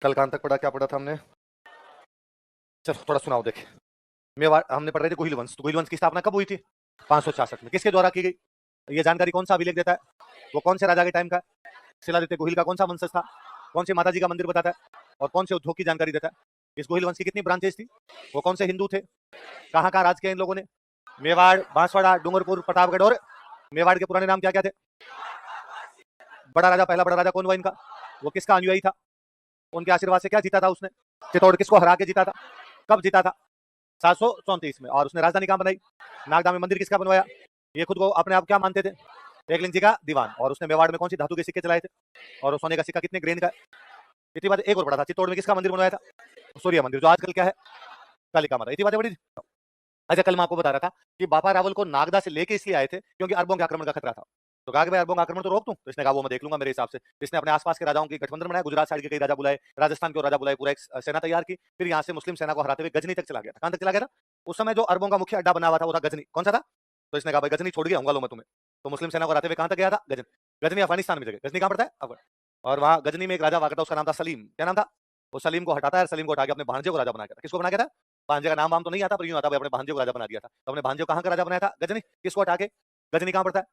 कल कहां तक पढ़ा, क्या पढ़ा था हमने? चलो थोड़ा सुनाओ देखे। मेवाड़ हमने पढ़ रहे थे गोहिल वंश। तो गोहिल वंश की स्थापना कब हुई थी? 566 में। किसके द्वारा की गई? ये जानकारी कौन सा अभिलेख देता है? वो कौन से राजा के टाइम का? शिलादित्य गोहिल का कौन सा वंशज था? कौन से माता जी का मंदिर बताता है? और कौन से उद्योग की जानकारी देता है? इस गोहिल वंश की कितनी ब्रांचेस थी? वो कौन से हिंदू थे? कहाँ कहाँ राज किया इन लोगों ने? मेवाड़, बांसवाड़ा, डूंगरपुर, प्रतापगढ़। और मेवाड़ के पुराने नाम क्या क्या थे? बड़ा राजा, पहला बड़ा राजा कौन हुआ इनका? वो किसका अनुयायी था? उनके आशीर्वाद से क्या जीता था उसने? चित्तौड़ किसको हरा के जीता था? कब जीता था? 734 में। और उसने राजधानी कहां बनाई? नागदा में। मंदिर किसका बनवाया? ये खुद को अपने आप क्या मानते थे? एकलिंग जी का दीवान। और उसने मेवाड़ में कौन सी धातु के सिक्के चलाए थे? और सोने का सिक्का कितने ग्रेन का? इतनी बात। एक और बड़ा था, चित्तौड़ में किसका मंदिर बनवाया था? सूर्य मंदिर, जो आजकल क्या है? कालिका माता। इतनी बातें बड़ी। अच्छा, कल मैं आपको बता रहा था कि बापा रावल को नागदा से लेके इसलिए आए थे क्योंकि अरबों के आक्रमण का खतरा था। तो कहा कि भाई अरबों का आक्रमण तो रोक दूं। तो इसने कहा वो मैं देख लूंगा मेरे हिसाब से। इसने अपने आसपास के राजाओं की गठबंधन बनाया, गुजरात साइड के कई राजा बुलाए, राजस्थान के राजा बुलाए, पूरा एक सेना तैयार की। फिर यहाँ से मुस्लिम सेना को हराते हुए गजनी तक चला गया था। कहां तक चला गया था? उस समय जो अरबों का मुख्य अड्डा बना हुआ था वो था गजनी। कौन सा था? तो इसने कहा भाई गजनी छोड़ के आऊंगा लो मैं तुम्हें। तो मुस्लिम सेना को हराते हुए कहां तक गया था? गजनी। गजनी अफगानिस्तान में जगह। गजनी कहां पड़ता है? अफगान। और वहां गजनी में एक राजा हुआ था, उसका नाम था सलीम। क्या नाम था? वो सलीम को हटाता है, सलीम को हटा के अपने भांजे को राजा बना गया था। किसको बना गया था? भांजे का नाम वाम तो नहीं आता, पर यूं आता है अपने भांजे को राजा बना दिया था। तो अपने भांजे को कहां का राजा बनाया था? गजनी। किसको हटा के? गजनी कहां पड़ता है?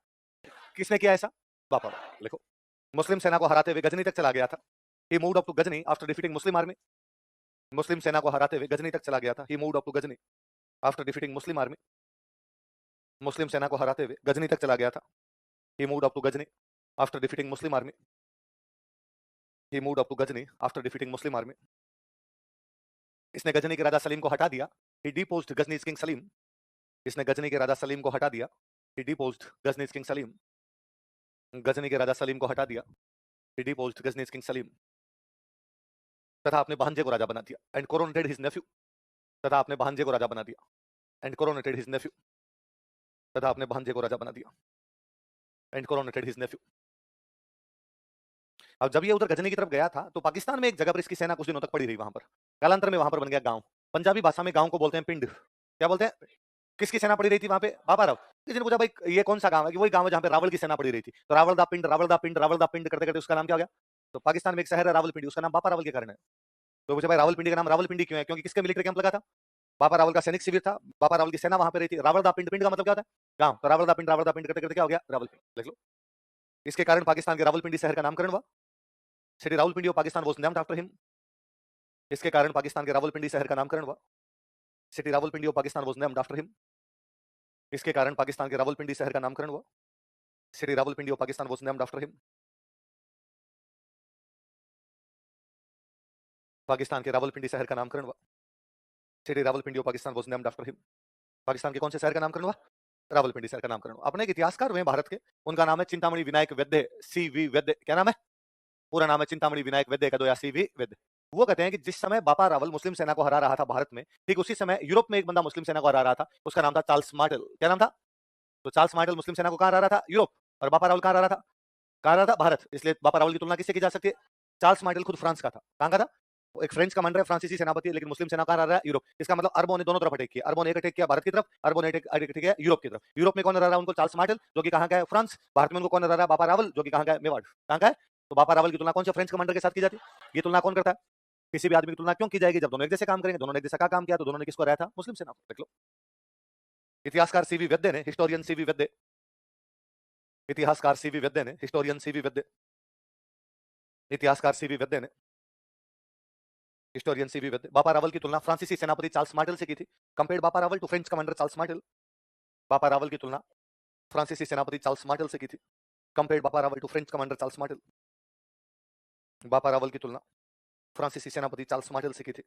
किसने किया ऐसा? बापा। लिखो। मुस्लिम सेना को हराते हुए गजनी तक चला गया था। ही moved up to Ghazni after defeating Muslim army. मुस्लिम सेना को हराते हुए गजनी तक चला गया था। ही moved up to Ghazni after defeating Muslim army. मुस्लिम सेना को हराते हुए गजनी तक चला गया था। ही moved up to Ghazni after defeating Muslim army. He moved up to Ghazni after defeating Muslim army. इसने गजनी के राजा सलीम को हटा दिया। ही डिपोज्ड गजनी किंग सलीम। इसने गजनी के राजा सलीम को हटा दिया। ही डिपोज्ड गजनी किंग सलीम। गजनी के राजा सलीम को हटा दिया। ही डिपोज्ड गजनी किंग सलीम। तथा अपने भांजे को राजा बना दिया। And coronated his Neiphiu. तथा अपने भांजे को राजा बना दिया। And coronated his Neiphiu. तथा अपने भांजे को राजा बना दिया। And coronated his Neiphiu. अब जब ये उधर गजनी की तरफ गया था तो पाकिस्तान में एक जगह पर इसकी सेना कुछ दिनों तक पड़ी रही वहां पर। कालांतर में वहां पर बन गया गांव। पंजाबी भाषा में गांव को बोलते हैं पिंड। क्या बोलते हैं? किसकी सेना पड़ी रही थी वहां पे? बाबा राव। किसी ने पूछा भाई ये कौन सा गांव है? कि वही गांव है जहां पे रावल की सेना पड़ी रही थी। तो रावल दा पिंड, रावल दा पिंड, रावल दा पिंड करते करते उसका नाम क्या हो गया? तो पाकिस्तान में एक शहर है रावलपिंडी, उसका नाम बापा रावल के कारण है। तो पूछा भाई रावलपिंडी का नाम रावलपिंडी क्यों है? क्योंकि किसका मिलिट्री कैंप लगा था? बापा रावल का सैनिक शिविर था। बापा रावल की सेना वहां पे रही थी। रावल दा पिंड, पिंड का मतलब क्या होता है? गांव। तो रावल दा पिंड करते करते क्या हो गया? रावलपिंडी। लिख लो। इसके कारण पाकिस्तान के रावलपिंडी शहर का नामकरण हुआ। City Rawalpindi of Pakistan was named after him. इसके कारण पाकिस्तान के रावलपिंडी शहर का नामकरण हुआ। City Rawalpindi of Pakistan was named after him. इसके कारण पाकिस्तान के रावलपिंडी शहर का नामकरण हुआ। City Rawalpindi of Pakistan was named after him. Pakistan के रावलपिंडी शहर का नामकरण हुआ। City Rawalpindi of Pakistan was named after him. Pakistan के कौन से शहर का नामकरण हुआ? रावलपिंडी शहर का नामकरण हुआ। अपने एक इतिहासकार हुए भारत के, उनका नाम है चिंतामणि विनायक वैद्य, सीवी वैद्य। क्या नाम है? पूरा नाम है चिंतामणि विनायक वैद्य का दो या सीवी वैद्य। वो कहते हैं कि जिस समय बापा रावल मुस्लिम सेना को हरा रहा था भारत में, ठीक उसी समय यूरोप में एक बंदा मुस्लिम सेना को हरा रहा था। उसका नाम था चार्ल्स मार्टेल। क्या नाम था? तो चार्ल्स मार्टेल मुस्लिम सेना को कहां हरा रहा था? यूरोप। और बापा रावल कहां हरा रहा था? कहां रहा था? भारत। इसलिए बापा रावल की तुलना किससे की जा सकती है? चार्ल्स मार्टेल खुद फ्रांस का था। कहां का था? वो एक फ्रेंच कमांडर है, फ्रांसीसी सेनापति है, लेकिन मुस्लिम सेना कहां रह रहा है? यूरोप। इसका मतलब अरबों ने दोनों तरफ अटैक किया। अरबों ने एक अटैक किया भारत की तरफ, अरबों ने अटैक किया यूरोप की तरफ। यूरोप में कौन रह रहा है उनको? चार्ल्स मार्टेल, जो कि कहां का है? फ्रांस। भारत में उनको कौन रह रहा है? बापा रावल, जो कि कहां का है? मेवाड़। कहां का है? तो बापा रावल की तुलना कौन से फ्रेंच कमांडर के साथ की जाती है? ये तुलना कौन करता है? किसी भी आदमी की तुलना क्यों की जाएगी? जब दोनों एक जैसे काम करेंगे। दोनों ने एक जैसा काम किया तो दोनों ने किसको हराया था? मुस्लिम सेना को। देख लो। इतिहासकार सीवी वैद्य ने, हिस्टोरियन सीवी वैद्य, इतिहासकार सीवी वैद्य ने, हिस्टोरियन सीवी वैद्य, इतिहासकार सीवी वैद्य ने, हिस्टोरियन सीवी वैद्य, बापा रावल की तुलना फ्रांसीसी सेनापति चार्ल्स मार्टेल से की थी। Compared Bappa Rawal to French commander Charles Martel. Bappa Rawal की तुलना फ्रांसीसी सेनापति चार्ल्स मार्टेल से की थी। Compared Bappa Rawal to French commander Charles Martel. Bappa Rawal की तुलना फ्रांसीसी सेनापति चार्ल्स मार्टेल से की थी।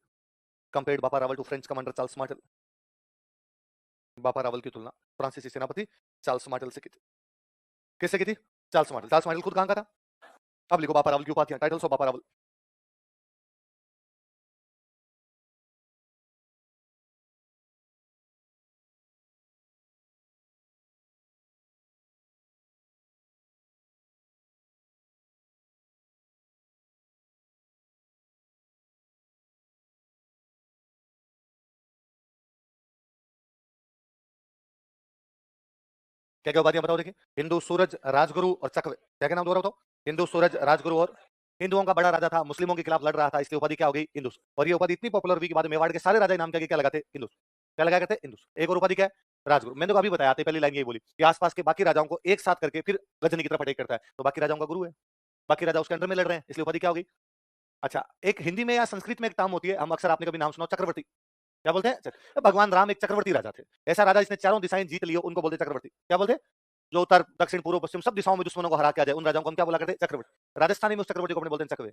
Compared Bappa Rawal to French commander Charles Martel. Bappa Rawal की तुलना फ्रांसीसी सेनापति चार्ल्स मार्टेल से की थी। किससे की थी? Charles Martel. चार्ल्स मार्टेल खुद कहां का था? अब लिखो बापा रावल की उपाधियां, टाइटल्स ऑफ बापा रावल। क्या क्या उपाधियां बताओ देखिए। हिंदू सूरज, राजगुरु और चकवे। क्या क्या नाम दोहराओ तो? हिंदू सूरज, राजगुरु और हिंदुओं का बड़ा राजा था, मुस्लिमों के खिलाफ लड़ रहा था, इसलिए उपाधि क्या हो गई हिंदूस। और ये उपाधि इतनी पॉपुलर हुई कि बाद में मेवाड़ के सारे राजा नाम क्या लगाते हिंदूस, क्या लगाया करते हिंदूस। एक और उपाधि क्या है, राजगुरु। मैंने तो अभी बताया था, पहली लाइन यही बोली कि आसपास के बाकी राजाओं को एक साथ करके फिर गजनी की तरफ अटैक करता है, तो बाकी राजाओं का गुरु है, बाकी राजा उसके अंडर में लड़ रहे हैं, इसलिए उपाधि क्या होगी। अच्छा, एक हिंदी में या संस्कृत में एक टर्म होती है, हम अक्सर आपने कभी नाम सुना, चक्रवर्ती। क्या बोलते हैं, भगवान राम एक चक्रवर्ती राजा थे। ऐसा राजा जिसने चारों दिशाएं जीत ली हो, उनको बोलते चक्रवर्ती। क्या बोलते हैं, जो उत्तर दक्षिण पूर्व पश्चिम सब दिशाओं में दुश्मनों को हरा के आ जाए, उन राजाओं को हम क्या बोला करते हैं, चक्रवर्ती। राजस्थानी में उस चक्रवर्ती को अपने बोलते हैं चकवे।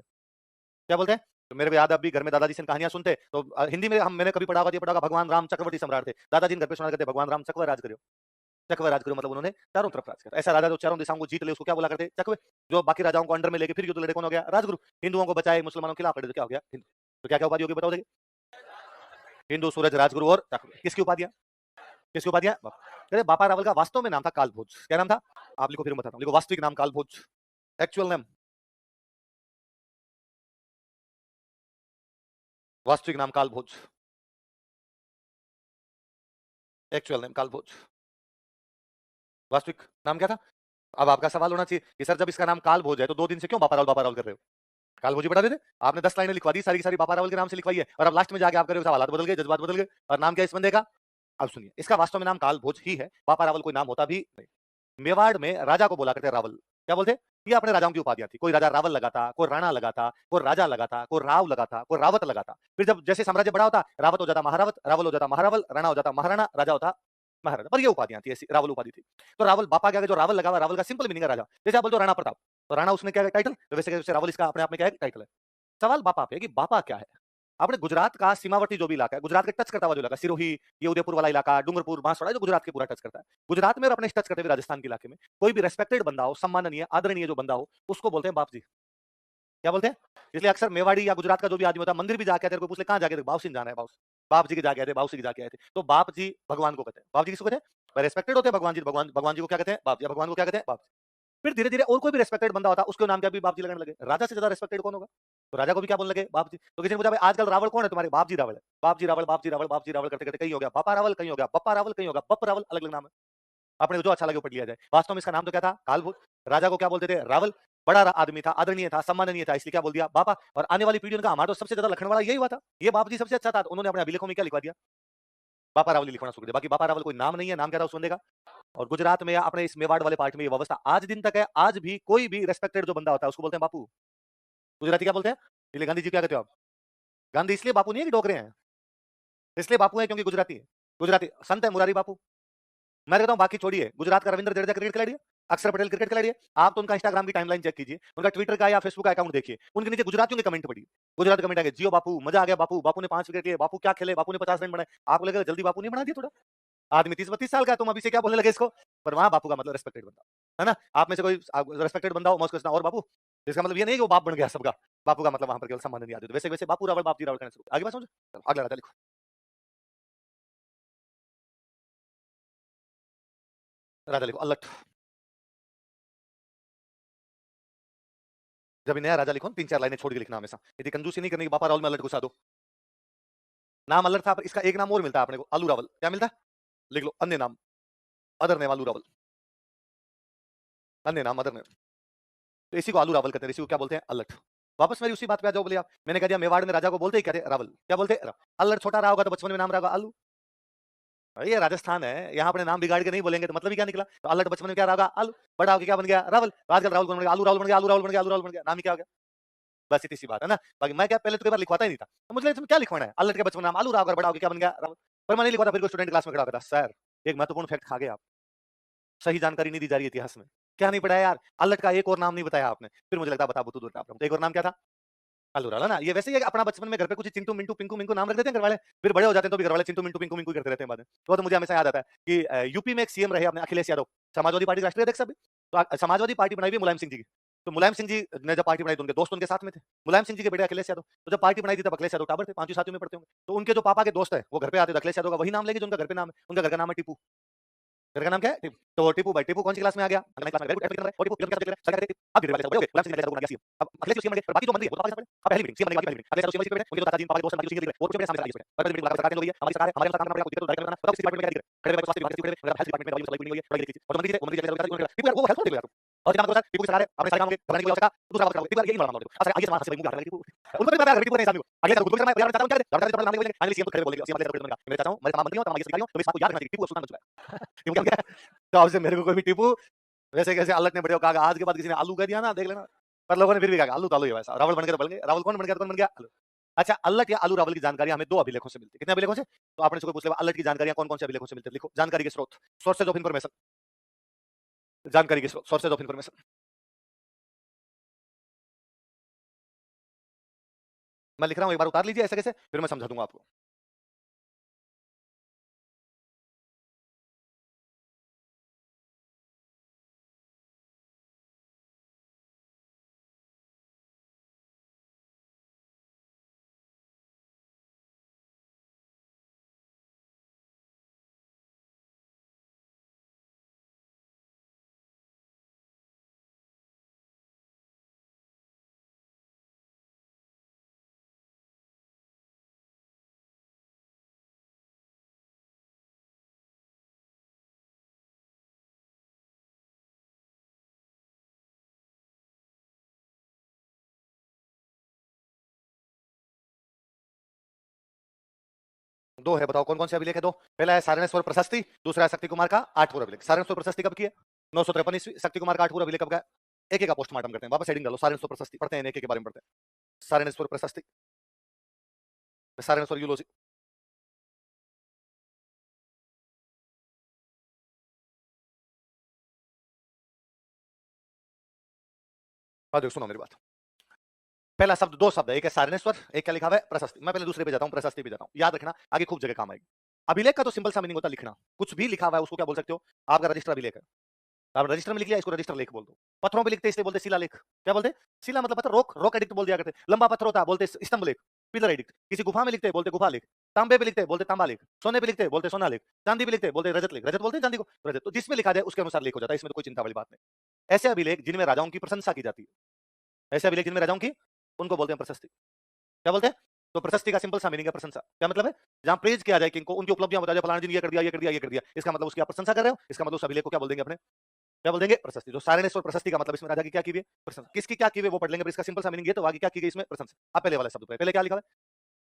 क्या बोलते हैं, तो मेरे को याद है अभी घर में दादाजी से कहानियां सुनते, तो हिंदी में हम मैंने कभी पढ़ा होगा, ये पढ़ा होगा भगवान राम चक्रवर्ती सम्राट थे, दादाजी घर पे सुना करते भगवान राम चकवा राज करो। चकवा राज करो मतलब उन्होंने चारों तरफ राज किया। ऐसा राजा जो चारों दिशाओं को जीत ले, उसको क्या बोला करते चकवे। जो बाकी राजाओं को अंडर में लेके फिर युद्ध लड़े, कौन हो गया, राजगुरु। हिंदुओं को बचाए, मुसलमानों के खिलाफ लड़े, तो क्या हो गया हिंदू। तो क्या क्या उपाधि होगी बताओ देखिए, हिंदू, सूरज, राजगुरु और चकवे। किसकी उपाधियां, किसकी उपाधियां, अरे बापा रावल का वास्तव में नाम था कालभोज। क्या नाम था, आप लिखो फिर मैं बताता हूं, लिखो वास्तविक नाम कालभोज, एक्चुअल नेम, वास्तविक नाम कालभोज, एक्चुअल नेम कालभोज, वास्तविक नाम क्या था। अब आपका सवाल होना चाहिए कि सर जब इसका नाम कालभोज है तो 2 दिन से क्यों बापा रावल कर रहे हो। कालभोज ही बता देते, आपने 10 लाइनें लिखवा दी, सारी की सारी बापा रावल के नाम से लिखवाई है, और अब लास्ट में जाके आप करोगे हालात बदल गए, जज्बात बदल गए, और नाम क्या है इस बंदे का। अब सुनिए, इसका वास्तव में नाम कालभोज ही है, बापा रावल कोई नाम होता भी नहीं। मेवाड़ में राजा को बोला करते रावल। क्या बोलते, ये अपने राजाओं की उपाधियां थी। कोई राजा रावल लगा था, कोई राणा लगा था, कोई राजा लगा था, कोई राव लगा था, कोई रावत लगा था। फिर जब जैसे साम्राज्य बड़ा होता, रावत हो जाता महारावत, रावल हो जाता महारावल, राणा हो जाता महाराणा, राजा होता महाराजा। पर ये उपाधियां थी, ऐसी रावल उपाधि थी। तो रावल बापा क्या, जो रावल लगा हुआ, रावल का सिंपल मीनिंग है राजा। जैसे आप बोलते हो राणा प्रताप, तो राणा उसने क्या है टाइटल, तो वैसे रावल इसका अपने आप में क्या है टाइटल है। सवाल बापा पे कि बापा क्या है। आपने गुजरात का सीमावर्ती जो भी इलाका है, गुजरात के टच करता हुआ जो इलाका, सिरोही, ये उदयपुर वाला इलाका, डूंगरपुर, बांसवाड़ा, जो गुजरात के पूरा टच करता है। गुजरात में और अपने टच करते हुए राजस्थान के इलाके में कोई भी रेस्पेक्टेड बंदा हो, सम्माननीय आदरणीय जो बंदा हो, उसको बोलते हैं बाप जी। क्या बोलते हैं, इसलिए अक्सर मेवाड़ी या गुजरात का जो भी आदमी होता है, मंदिर भी जाके आते हैं, पूछ ले कहाँ जाके, बाबू सिंह जाना है, बाप जी के जाके आए थे, बाबू सिंह जाके आए थे, तो बाप जी भगवान को कहते हैं। बाप जी किसको कहते हैं, रेस्पेक्टेड होते हैं भगवान जी, भगवान जी को क्या कहते हैं, बाप जी। भगवान को क्या कहते हैं, बाप। फिर धीरे धीरे और कोई भी रेस्पेक्टेड बंदा होता, उसके नाम क्या भी बाप जी लगने लगे। राजा से ज्यादा रेस्पेक्टेड कौन होगा, तो राजा को भी क्या बोलने लगे, बाप जी। तो किसी ने पूछा भाई आजकल रावण कौन है तुम्हारे, बाप जी रावण है। बाप जी रावण, बाप जी रावण, बाप जी रावण करते करते कहीं हो गया बापा रावल, कहीं हो गया बप्पा रावल, कहीं हो गया बप्प रावल, अलग अलग नाम है। आपने जो अच्छा लगे वो पढ़ लिया जाए। वास्तव में इसका नाम तो क्या था, कालभूत। राजा को क्या बोलते थे, रावल। बड़ा आदमी था, आदरणीय था, सम्माननीय था, इसलिए क्या बोल दिया बापा। और आने वाली पीढ़ी का हमारा तो सबसे ज्यादा लखन वाला यही हुआ था, ये बाप जी सबसे अच्छा था, उन्होंने अपने अभिलेखों में क्या लिखवा दिया, बापा रावल लिखवाना शुरू कर दिया। बाकी बापा रावल कोई नाम नहीं है, नाम क्या था उस बंदे का। और गुजरात में या अपने इस मेवाड़ वाले पार्ट में ये व्यवस्था आज दिन तक है। आज भी कोई भी रेस्पेक्टेड जो बंदा होता है उसको बोलते हैं बापू। गुजराती क्या बोलते हैं, इसलिए गांधी जी क्या कहते हो आप, गांधी इसलिए बापू नहीं है कि डोगरे हैं, इसलिए बापू है क्योंकि गुजराती है। गुजराती संत है मुरारी बापू। मैं कहता हूं बाकी छोड़िए, गुजरात का रविंद्र जडेजा क्रिकेट खिलाड़ी है, अक्षर पटेल क्रिकेट खिलाड़ी है। आप तो उनका इंस्टाग्राम की टाइमलाइन चेक कीजिए, उनका ट्विटर का या फेसबुक का अकाउंट देखिए, उनके नीचे गुजरातियों के कमेंट पढ़िए। गुजरात कमेंट आएगा, जियो बापू, मजा आ गया बापू, बापू ने 5 विकेट लिए, बापू क्या खेले, बापू ने 50 रन बनाए। आपको लगेगा जल्दी बापू नहीं बना दिया थोड़ा, आदमी 30-32 साल का है, तुम अभी से क्या बोलने लगे इसको। पर वहां बापू का मतलब रेस्पेक्टेड बंदा है ना। आप में से कोई रेस्पेक्टेड बंदा हो, मौसम और बापू, इसका मतलब ये नहीं कि वो बाप बन गया सबका। बापू का मतलब वहां पर केवल सम्मान नहीं आते। वैसे वैसे बापू रावल, बाप जी रावल करने शुरू। आगे बात समझो, अगला राजा लिखो, राजा लिखो अल्लट। जब नया राजा लिखो 3-4 लाइनें छोड़ के लिखना हमेशा, यदि कंजूसी नहीं करनी कि बापा रावल में अल्लट घुसा दो। नाम अल्लट था, पर इसका एक नाम और मिलता है अपने को, आलू रावल। क्या मिलता है, लिख लो, अन्य नाम, अदर नेम आलू रावल, अन्य नाम अदर नेम। तो इसी को आलू रावल कहते हैं, इसी को क्या बोलते हैं, अल्लट। वापस मेरी उसी बात पे आ जाओ, बोले आप, मैंने कह दिया मेवाड़ में राजा को बोलते ही कहते रावल। क्या बोलते, अल्लट छोटा रहा होगा तो बचपन में नाम रहा होगा आलू। ये राजस्थान है, यहाँ अपने नाम बिगाड़ के नहीं बोलेंगे तो मतलब ही क्या निकला। तो अल्लट बचपन में क्या रहा, आलू, बड़ा होकर क्या बन गया, रावल। आजकल राहुल कौन बन गया, आलू रावल बन गया, आलू रावल बन गया, आलू रावल बन गया, नाम ही क्या हो गया। बस इतनी सी बात है ना। बाकी मैं क्या पहले तो कई बार लिखवाता ही नहीं था, तो मुझे इसमें क्या लिखवाना है, अल्लट के बचपन नाम आलू, राव बड़ा होकर क्या बन गया, रावल। पर मैं नहीं लिखवाता, फिर कोई स्टूडेंट क्लास में खड़ा होता, सर एक महत्वपूर्ण फैक्ट खा गए आप, सही जानकारी नहीं दी जा रही इतिहास में। क्या नहीं पढ़ाया यार, अल्लट का एक और नाम नहीं बताया आपने। फिर मुझे लगता है बता बुतू दूर का, एक और नाम क्या था, आलू ना। ये वैसे ही अपना बचपन में घर पे कुछ चिंटू मिंटू पिंकू मिंकू नाम रख देते हैं घर वाले, फिर बड़े हो जाते हैं तो भी घर वाले चिंटू मिंटू पिंकू मिंकू करते रहते हैं बाद में। वो तो मुझे हमेशा याद आता है कि यूपी में एक सीएम रहे अपने अखिलेश यादव, समाजवादी पार्टी राष्ट्रीय अध्यक्ष। तो समाजवादी पार्टी बनाई हुई मुलायम सिंह जी की। तो मुलायम सिंह जी ने जब पार्टी बनाई तो उनके दोस्त उनके साथ में थे, मुलायम सिंह जी के बेटे अखिलेश यादव। तो जब पार्टी बनाई थी तब अखिलेश यादव टाबर थे, 5वीं 7वीं में पढ़ते होंगे। तो उनके जो पापा के दोस्त है वो घर पे आते थे, अखिलेश यादव का वही नाम लेके जो उनका घर पे नाम है, उनका घर का नाम है टीपू। घर का नाम क्या है, टिपू। तो टिपू भाई, टिपू कौन सी क्लास में आ गया, क्लास में। और टिपू क्लास में सरकारी अब गिरने वाले सब ओके, मुलायम सिंह ने जाकर सीएम। अब अखिलेश सीएम बन गए, बाकी जो मंत्री है वो तो पाकिस्तान में अब पहली मीटिंग सीएम बनने वाली पहली मीटिंग अखिलेश सीएम पे उनके दादाजी पापा के दोस्त हैं, बाकी वो उसके सामने आगे पर मीटिंग सरकार ने ली है, हमारी सरकार है, हमारे सरकार का कोई डिपार्टमेंट बताओ किस डिपार्टमेंट में क्या दिख रहा है, खड़े स्वास्थ्य विभाग के हेल्थ डिपार्टमेंट में वाली कोई नहीं है, और मंत्री जी, मंत्री जी टिपू वो हेल्थ को देखो यार, और कितना मतलब टीपू के सहारे अपने सारे कामों के घबराने की कोई आवश्यकता दूसरा बात टीपू यही मामला होता है आगे समाज से मुंह हाथ लगा टीपू उनको भी पता है टीपू ने इंसान को आगे गुरु शर्मा यार चाहता हूं क्या दरबार चपल नाम बोलेंगे फाइनली सीएम को खड़े बोलेंगे सीएम वाले मेरे चाहता हूं मेरे तमाम मंत्रियों तमाम सरकारियों तो इस बात को याद रखना चाहिए टीपू सुल्तान बन चुका है क्यों क्या तो अब से मेरे को कोई भी टीपू वैसे कैसे अल्लट ने बड़े कहा आज के बाद किसी ने आलू कह दिया ना देख लेना पर लोगों ने फिर भी कहा आलू तालू ही वैसा रावल बन गया तो बन गए रावल कौन बन गया कौन बन गया आलू अच्छा अल्लट या आलू रावल की जानकारी हमें दो अभिलेखों से मिलती है कितने अभिलेखों से तो आपने से कोई पूछ लिया अल्लट की जानकारियां कौन कौन से अभिलेखों से मिलती है लिखो जानकारी के स्रोत सोर्सेज ऑफ इंफॉर्मेशन जानकारी के स्रोत सोर्सेज ऑफ इंफॉर्मेशन मैं लिख रहा हूं एक बार उतार लीजिए ऐसे कैसे फिर मैं समझा दूंगा आपको दो है बताओ कौन कौन से अभिलेख है दो पहला है सारणेश्वर प्रशस्ति दूसरा है शक्ति कुमार का 8 अभिलेख सारणेश्वर प्रशस्ति कब की है 953 ईस्वी शक्ति कुमार का 8 अभिलेख कब का एक एक का पोस्टमार्टम करते हैं वापस हेडिंग डालो सारणेश्वर प्रशस्ति पढ़ते हैं एक एक के बारे में पढ़ते हैं सारणेश्वर प्रशस्ति सारणेश्वर यूलोजी देखो सुनो मेरी बात पहला शब्द दो शब्द है एक है सारणेश्वर एक क्या लिखा हुआ है प्रशस्ति मैं पहले दूसरे पे जाता हूं प्रशस्ति पे जाता हूं याद रखना आगे खूब जगह काम आएगी अभिलेख का तो सिंपल सा मीनिंग होता है लिखना कुछ भी लिखा हुआ है उसको क्या बोल सकते हो आपका रजिस्टर अभिलेख है आप रजिस्टर में लिख लिया इसको रजिस्टर लेख बोल दो पत्थरों पे लिखते इसलिए बोलते शिला लेख क्या बोलते शिला मतलब पत्थर रोक रोक एडिक्ट बोल दिया करते लंबा पत्थर होता है बोलते स्तंभ लेख पिलर एडिक्ट किसी गुफा में लिखते बोलते गुफा लेख तांबे पे लिखते बोलते तांबा लेख सोने पे लिखते बोलते सोना लेख चांदी पे लिखते बोलते रजत लेख रजत बोलते चांदी को रजत तो जिसमें लिखा जाए उसके अनुसार लेख हो जाता है इसमें तो कोई चिंता वाली बात नहीं ऐसे अभिलेख जिनमें राजाओं की प्रशंसा की जाती है ऐसे अभिलेख जिनमें राजाओं की उनको बोलते हैं प्रशस्ति क्या बोलते हैं तो प्रशस्ति का सिंपल सा मीनिंग है प्रशंसा क्या मतलब है जहां प्रेज किया जाए किनको उनकी उपलब्धियां बता जाए फलाना दिन ये कर दिया ये कर दिया ये कर दिया इसका मतलब उसकी आप प्रशंसा कर रहे हो इसका मतलब उस अभिलेख को क्या बोल देंगे अपने क्या बोल देंगे प्रशस्ति जो सारणेश्वर प्रशस्ति का मतलब इसमें राजा की क्या की हुई है प्रशंसा किसकी क्या की हुई है वो पढ़ लेंगे पर इसका सिंपल सा मीनिंग ये तो आगे क्या की गई इसमें प्रशंसा आप पहले वाला शब्द पहले क्या लिखा है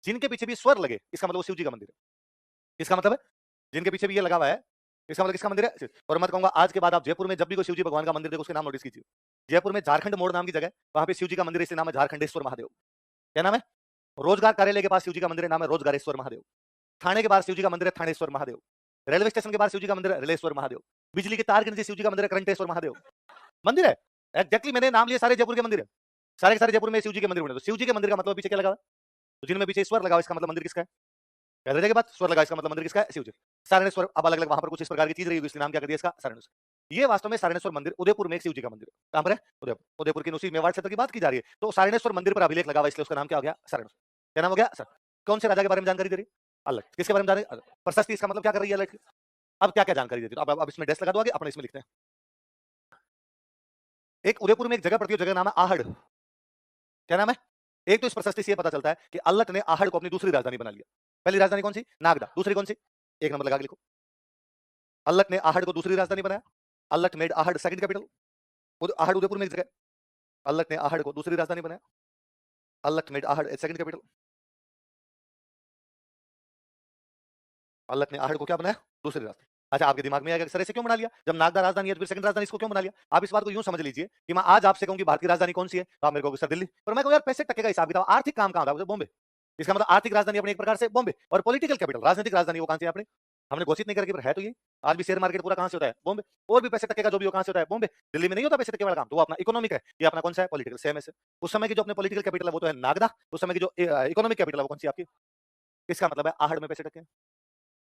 जिनके पीछे भी स्वर लगे इसका मतलब वो शिव जी का मंदिर है इसका मतलब है जिनके पीछे भी ये लगा हुआ है इसका मतलब किसका मंदिर है और मैं कहूंगा आज के बाद आप जयपुर में जब भी कोई शिव जी भगवान का मंदिर देखो उसके नाम नोटिस कीजिए जयपुर में झारखंड मोड़ नाम की जगह वहां पे शिव जी का मंदिर इसलिए नाम है झारखंडेश्वर महादेव क्या नाम है रोजगार कार्यालय के पास शिव जी का मंदिर है नाम है रोजगारेश्वर महादेव थाने के बाहर शिव जी का मंदिर है थानेश्वर महादेव रेलवे स्टेशन के बाहर शिव जी का मंदिर है रेलेश्वर महादेव बिजली के तार के नीचे शिव जी का मंदिर है करंटेश्वर महादेव मंदिर है एग्जैक्टली मैंने नाम लिए सारे जयपुर के मंदिर है सारे के सारे जयपुर में शिव जी के मंदिर बने तो शिव जी के मंदिर का मतलब पीछे क्या लगा तो जिनमें पीछे ईश्वर लगा इसका मतलब मंदिर किसका है पहले जगह बात स्वर लगा इसका मतलब मंदिर किसका है शिव जी सारणेश्वर अब अलग अलग वहां पर कुछ इस प्रकार की चीज रही इसलिए नाम क्या कर दिया इसका सारणेश्वर ये वास्तव में सारणेश्वर मंदिर उदयपुर में एक शिव जी का मंदिर है कहां पर है उदयपुर उदयपुर की उसी मेवाड़ क्षेत्र की बात की जा रही है तो सारणेश्वर मंदिर पर अभिलेख लगा हुआ इसलिए उसका नाम क्या हो गया सारणेश्वर क्या नाम हो गया सर कौन से राजा के बारे में जानकारी दे रही अलग किसके बारे में जान रही प्रशस्ति इसका मतलब क्या कर रही है अलग अब क्या क्या जानकारी देती है अब इसमें डेस्क लगा दो आगे अपने इसमें लिखते हैं एक उदयपुर में एक जगह पड़ती है जगह नाम है आहड़ क्या नाम है एक तो इस प्रशस्ति से पता चलता है कि अल्लट ने आहड़ को अपनी दूसरी राजधानी बना लिया पहली राजधानी कौन सी नागदा दूसरी कौन सी एक नंबर लगा के लिखो अल्लट ने आहड़ को दूसरी राजधानी बनाया Allat made Ahar second capital Ahar Udaipur में एक जगह अल्लट ने आहड़ को दूसरी राजधानी बनाया Allat made Ahar second capital Allat ने आहड़ को क्या बनाया दूसरी राजधानी अच्छा आपके दिमाग में आएगा सर ऐसे क्यों बना लिया जब नागदा राजधानी है तो फिर सेकंड राजधानी इसको क्यों बना लिया आप इस बात को यूं समझ लीजिए कि मैं आज आपसे कहूं कि भारत की राजधानी कौन सी है तो आप मेरे को सर दिल्ली पर मैं कहूं यार पैसे टके का हिसाब किताब आर्थिक काम कहां था बॉम्बे इसका मतलब आर्थिक राजधानी अपने एक प्रकार से बॉम्बे और पॉलिटिकल कैपिटल राजनीतिक राजधानी वो कहां से आपने हमने घोषित नहीं करके पर है तो ये आज भी शेयर मार्केट पूरा कहां से होता है बॉम्बे और भी पैसे टके का जो भी हो कहां से होता है बॉम्बे दिल्ली में नहीं होता पैसे टके वाला काम तो वो अपना इकोनॉमिक है ये अपना कौन सा है पॉलिटिकल सेम है उस समय की जो अपने पॉलिटिकल कैपिटल है वो तो है नागदा उस समय की जो इकोनॉमिक कैपिटल है वो कौन सी आपकी इसका मतलब है आहड़ में पैसे टके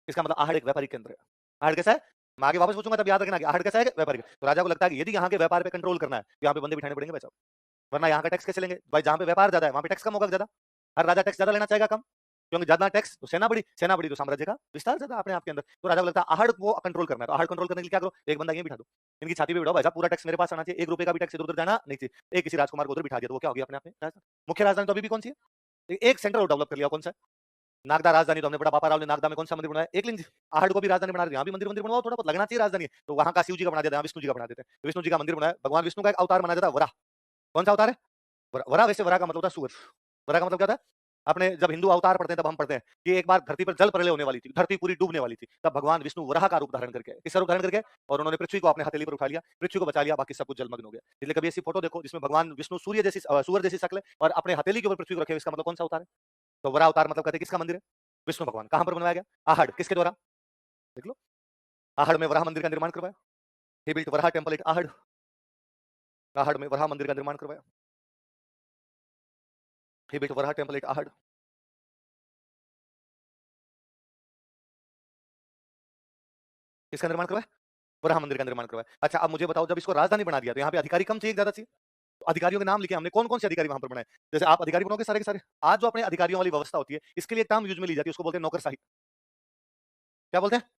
इसका मतलब आहड़ एक व्यापारिक केंद्र है आहड़ कैसा है मैं आगे वापस पूछूंगा तब याद रखना कि आहड़ कैसा है व्यापारिक तो राजा को लगता है कि यदि यहाँ के व्यापार पे कंट्रोल करना है तो यहाँ पे बंदे बिठाने पड़ेंगे पैसा वरना यहाँ का टैक्स कैसे लेंगे भाई जहाँ पे व्यापार ज्यादा है वहाँ पे टैक्स कम होगा ज्यादा हर राजा टैक्स ज्यादा लेना चाहेगा कम क्योंकि ज्यादा टैक्स तो सेना बड़ी तो साम्राज्य का विस्तार ज्यादा अपने आपके अंदर तो राजा को लगता है आहड़ को कंट्रोल करना है तो आहड़ कंट्रोल करने के लिए क्या करो एक बंदा ये बिठा दो इनकी छाती पे बिठाओ भाई साहब पूरा टैक्स मेरे पास आना चाहिए 1 रुपए का भी टैक्स इधर उधर जाना नहीं चाहिए एक किसी राजकुमार को उधर बिठा दिया तो वो क्या हो गया अपने आप में मुख्य राजधानी तो अभी भी कौन सी है एक सेंटर और डेवलप कर लिया कौन सा नागदा राजधानी, तो हमने बड़ा पापा राव ने नागदा में कौन सा मंदिर बनाया? एकलिंग। आहड़ को भी राजधानी बना दिया, यहाँ भी मंदिर मंदिर बनवाओ, थोड़ा बहुत लगना चाहिए राजधानी। तो वहां का शिव जी का बना देते हैं, विष्णु जी का बना देते हैं। तो विष्णु जी का मंदिर बनाया, भगवान विष्णु का एक अवतार माना जाता है वराह। कौन सा अवतार है? वरा। वैसे वरा का मतलब होता है सुअर। वरा का मतलब क्या था? अपने जब हिंदू अवतार पढ़ते हैं तब हम पढ़ते हैं कि एक बार धरती पर जल प्रलय होने वाली थी, धरती पूरी डूबने वाली थी, तब भगवान विष्णु वराह का रूप धारण करके आए। किसका रूप धारण करके? और उन्होंने पृथ्वी को अपने हथेली पर उठा लिया, पृथ्वी को बचा लिया, बाकी सब कुछ जलमग्न हो गया। इसलिए कभी ऐसी फोटो देखो जिसमें भगवान विष्णु सूर्य जैसी सुअर जैसी शक्ल है और अपने हथेली के ऊपर पृथ्वी को रखे हुए, इसका मतलब कौन सा अवतार है? तो वरा अवतार मतलब कहते हैं किसका मंदिर है? विष्णु भगवान। कहां पर बनवाया गया? आहड़। किसके द्वारा? देख लो, आहड़ में वराह मंदिर का निर्माण करवाया। He built Varaha temple at Ahar. Ahar में वराह मंदिर का निर्माण करवाया। He built Varaha temple at Ahar. किसका निर्माण करवाया? वराह मंदिर का निर्माण करवाया। अच्छा, अब मुझे बताओ, जब इसको राजधानी बना दिया तो यहाँ पे अधिकारी कम चाहिए, ज्यादा चाहिए? तो अधिकारियों के नाम लिखे हमने, कौन कौन से अधिकारी वहां पर बनाए? जैसे आप अधिकारी बनोगे सारे के सारे, आज जो अपने अधिकारियों वाली व्यवस्था होती है, इसके लिए टर्म यूज में ली जाती है, उसको बोलते हैं नौकरशाही। क्या बोलते हैं?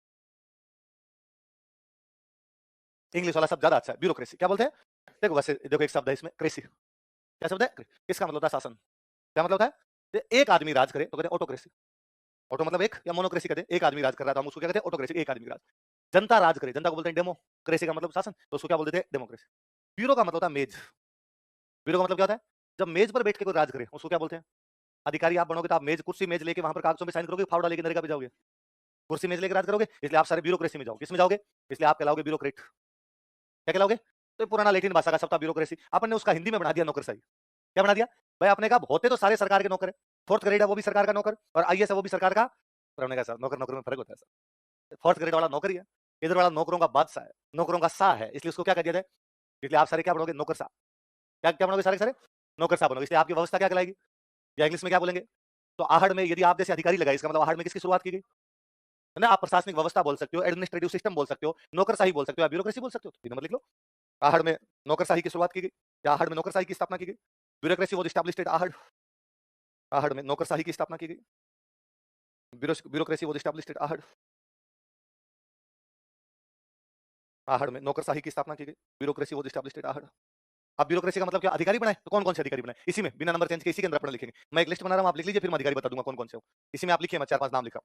इंग्लिश वाला शब्द ज्यादा अच्छा है, ब्यूरोक्रेसी। क्या बोलते हैं? देखो वैसे, देखो एक शब्द है इसमें, क्रेसी। क्या शब्द है? इसका मतलब होता है शासन। क्या मतलब होता है? एक आदमी राज करे तो कहते हैं ऑटोक्रेसी। ऑटो मतलब एक, या मोनोक्रेसी कहते हैं, एक आदमी राज कर रहा था, हम उसको क्या कहते हैं? ऑटोक्रेसी, एक आदमी राज। जनता राज करे, जनता को बोलते हैं डेमोक्रेसी का मतलब शासन, तो उसको क्या बोलते थे? डेमोक्रेसी। ब्यूरो का मतलब होता है मेज। ब्यूरो का मतलब क्या होता है? जब मेज पर बैठ के कोई राज करे उसको क्या बोलते हैं? अधिकारी आप बनोगे तो आप मेज, कुर्सी मेज लेके वहां पर कागजों में साइन करोगे, फावड़ा लेके नरेगा पे जाओगे, कुर्सी मेज लेके राज करोगे, इसलिए आप सारे ब्यूरोक्रेसी में जाओगे। किस में जाओगे? इसलिए आप कहलाओगे ब्यूरोक्रेट। क्या कहलाओगे? तो ये पुराना लैटिन भाषा का शब्द था ब्यूरोक्रेसी, अपन ने उसका हिंदी में बना दिया नौकरशाही। क्या बना दिया? भाई आपने कहा होते तो सारे सरकार के नौकर है, फोर्थ ग्रेड है वो भी सरकार का नौकर, और आईएएस है वो भी सरकार का। पर हमने कहा सर, नौकर नौकर में फर्क होता है सर, फोर्थ ग्रेड वाला नौकर ही है, इधर वाला नौकरों का बादशाह है, नौकरों का शाह है, इसलिए उसको क्या कर दिया जाए? इसलिए आप सारे क्या बनोगे? नौकरशाह। क्या क्या बनोगे? सारे सारे नौकरशाह बनोगे, इसलिए आपकी व्यवस्था क्या कहलाएगी? या इंग्लिश में क्या बोलेंगे? तो आहड़ में यदि आप जैसे अधिकारी लगाए, इसका मतलब आहड़ में किसकी शुरुआत की गई? है ना? आप प्रशासनिक व्यवस्था बोल सकते हो, एडमिनिस्ट्रेटिव सिस्टम बोल सकते हो, नौकरशाही बोल सकते हो, या ब्यूरोक्रेसी बोल सकते हो। तीन नंबर लिख लो। आहड़ में नौकरशाही की शुरुआत की गई, या आहड़ में नौकरशाही की स्थापना की गई। Bureaucracy was established eight Ahar. Ahar में नौकरशाही की स्थापना की गई। Bureaucracy was established eight Ahar. Ahar में नौकरशाही की स्थापना की गई। Bureaucracy was established eight Ahar. अब ब्यूरोक्रेसी का मतलब क्या? अधिकारी बनाए, तो कौन कौन से अधिकारी बनाए? इसी में बिना नंबर चेंज के इसी के अंदर अपना लिखेंगे। मैं एक लिस्ट बना रहा हूं, आप लिख लीजिए, फिर मैं अधिकारी बता दूंगा कौन कौन से हो। इसी में आप लिखिए, मैं 4-5 नाम लिखा।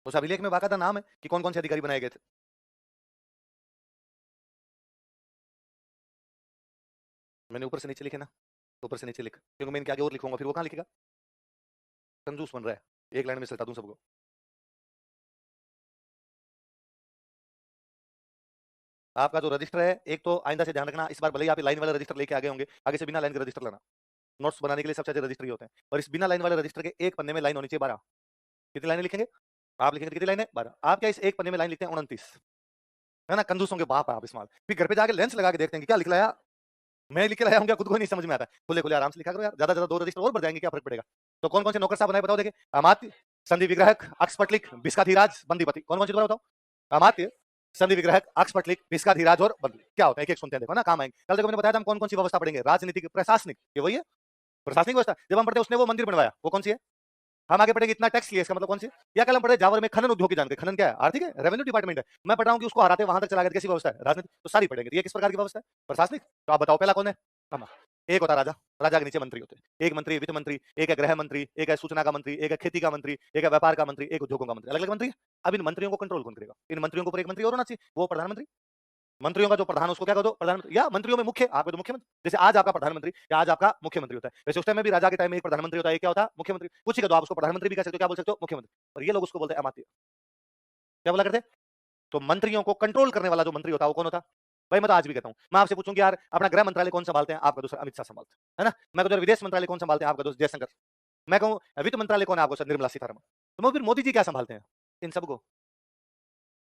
उस अभिलेख में बाकायदा नाम है कि कौन कौन से अधिकारी बनाए गए थे। मैंने ऊपर से नीचे लिखे ना, ऊपर से नीचे लिख, क्योंकि मैं इनके आगे और लिखूंगा, फिर वो कहां लिखेगा? कंजूस बन रहा है, एक लाइन में सटा दूं सबको। आपका जो रजिस्टर है, एक तो आइंदा से ध्यान रखना, इस बार भले ही आप लाइन वाला रजिस्टर लेके आगे होंगे, आगे से बिना लाइन के रजिस्टर लाना। नोट्स बनाने के लिए सबसे अच्छे रजिस्टर ही होते हैं, और इस बिना लाइन वाले रजिस्टर के एक पन्ने में लाइन होनी चाहिए 12। कितनी लाइनें लिखेंगे आप? लिखेंगे कितनी लाइनें? 12। आप क्या इस एक पन्ने में लाइन लिखते हैं? 29। है ना? कंजूसों के बाप है आप। इस्तेमाल फिर घर पे जाके लेंस लगा के देखते हैं कि क्या लिख लाया। मैं लिख के लाया हूँ क्या, खुद को नहीं समझ में आता है। खुले खुले आराम से लिखा करो यार, ज्यादा ज्यादा 2 रजिस्टर और बढ़ जाएंगे, क्या फर्क पड़ेगा? तो कौन कौन से नौकर साहब बनाए बताओ देखे? अमात्य, संधि विग्रहक, अक्षपटलिक, भिस्काधीराज, बंदीपति। कौन कौन सी दोबारा बताओ? अमात्य, संधि विग्रहक, अक्षपटलिक, भिस्काधीराज और बंदी। क्या होता है? एक एक सुनते हैं, देखो ना काम आएंगे। कल देखो मैंने बताया था हम कौन कौन सी व्यवस्था पढ़ेंगे, राजनीतिक, प्रशासनिक, ये वही है प्रशासनिक व्यवस्था। जब हम पढ़ते हैं उसने वो मंदिर बनवाया, वो कौन सी है? हम आगे पढ़ेंगे इतना टैक्स लिया, इसका मतलब कौन सी? या कल हम पढ़े जावर में खनन उद्योग की जानकारी। खनन क्या है? आर्थिक है, रेवेन्यू डिपार्टमेंट है। मैं पढ़ रहा हूँ कि उसको हराते वहां तक चला गया, कैसी व्यवस्था है? राजनीति। तो सारी पढ़ेंगे। तो ये किस प्रकार की व्यवस्था है? प्रशासनिक। तो आप बताओ पहला कौन है? हम। एक होता राजा, राजा के नीचे मंत्री होते हैं। एक मंत्री वित्त मंत्री, एक है गृह मंत्री, एक है सूचना का मंत्री, एक है खेती का मंत्री, एक है व्यापार का मंत्री, एक उद्योगों का मंत्री। अलग अलग मंत्री है। अब इन मंत्रियों को कंट्रोल कौन करेगा? इन मंत्रियों के ऊपर एक मंत्री और होना चाहिए, वो प्रधानमंत्री। मंत्रियों का जो प्रधान, उसको क्या कर दो? प्रधानमंत्री। या मंत्रियों में मुख्य, आपके तो मुख्यमंत्री, जैसे आज आपका प्रधानमंत्री या आज आपका मुख्यमंत्री होता है, वैसे उस टाइम में भी राजा के टाइम में एक प्रधानमंत्री होता है, क्या होता है? मुख्यमंत्री। कुछ ही का दो, आप उसको प्रधानमंत्री भी कह सकते हो, क्या बोल सकते हो? मुख्यमंत्री। और ये लोग उसको बोलते हैं अमात्य। क्या बोला करते? तो मंत्रियों को कंट्रोल करने वाला जो मंत्री होता है वो कौन होता? भाई मैं तो आज भी कहता हूं, मैं आपसे पूछूं कि यार अपना गृह मंत्रालय कौन संभालते हैं? आपका दूसरा अमित शाह संभालते हैं, है ना? मैं कहूं विदेश मंत्रालय कौन संभालते हैं? आपका दोस्त जयशंकर। मैं कहूं वित्त मंत्रालय कौन है? आपको सर निर्मला सीतारमण। तो मैं फिर मोदी जी क्या संभालते हैं? इन सबको,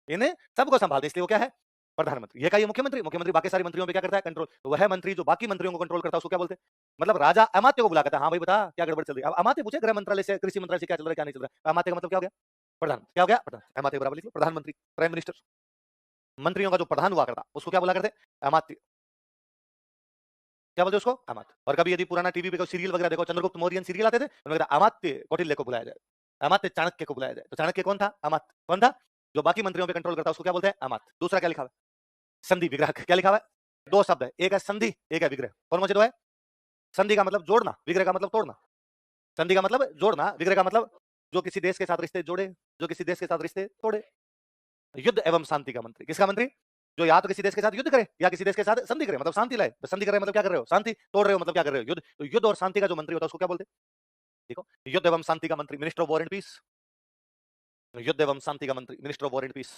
इन्हें सबको संभालते हैं, इसलिए वो क्या है? प्रधानमंत्री। ये का ये मुख्यमंत्री, मुख्यमंत्री बाकी सारे मंत्रियों पे क्या करता है? कंट्रोल। तो वह मंत्री जो बाकी मंत्रियों को कंट्रोल करता है उसको क्या बोलते हैं? मतलब राजा अमात्य को बुला कहता है, हाँ भाई बता क्या गड़बड़ चल रही है। अब अमात्य पूछे गृह मंत्रालय से, कृषि मंत्रालय से क्या चल रहा है क्या नहीं चल रहा है। अमात्य का मतलब क्या हो गया? प्रधान। क्या हो गया? प्रधान। अमात्य बराबर लिख लो प्रधानमंत्री, प्राइम मिनिस्टर। मंत्रियों का जो प्रधान हुआ करता उसको क्या बोला करते? अमात्य। क्या बोलते उसको? अमात्य। और कभी यदि पुराना टीवी पे कोई सीरियल वगैरह देखो, चंद्रगुप्त मौर्य सीरियल आते थे, उन्होंने कहा अमात्य कौटिल्य को बुलाया जाए, अमात्य चाणक्य को बुलाया जाए। तो चाणक्य कौन था? अमात्य। कौन था? जो बाकी मंत्रियों पे कंट्रोल करता उसको क्या बोलते हैं? अमात्य। दूसरा क्या लिखा हुआ है? संधि विग्रह। क्या लिखा हुआ है? दो शब्द है, एक है संधि, एक है विग्रह। कौन कौन से दो है? संधि का मतलब जोड़ना, विग्रह का मतलब तोड़ना। संधि का मतलब जोड़ना, विग्रह का मतलब जो किसी देश के साथ रिश्ते जोड़े, जो किसी देश के साथ रिश्ते तोड़े। युद्ध एवं शांति का मंत्री। किसका मंत्री? जो या तो किसी देश के साथ युद्ध करे या किसी देश के साथ संधि करे, मतलब शांति लाए। संधि कर रहे मतलब क्या कर रहे हो? शांति। तोड़ रहे हो मतलब क्या कर रहे हो? युद्ध। तो युद्ध और शांति का जो मंत्री होता है उसको क्या बोलते हैं? देखो, युद्ध एवं शांति का मंत्री, minister of war and peace. युद्ध एवं शांति का मंत्री, minister of war and peace.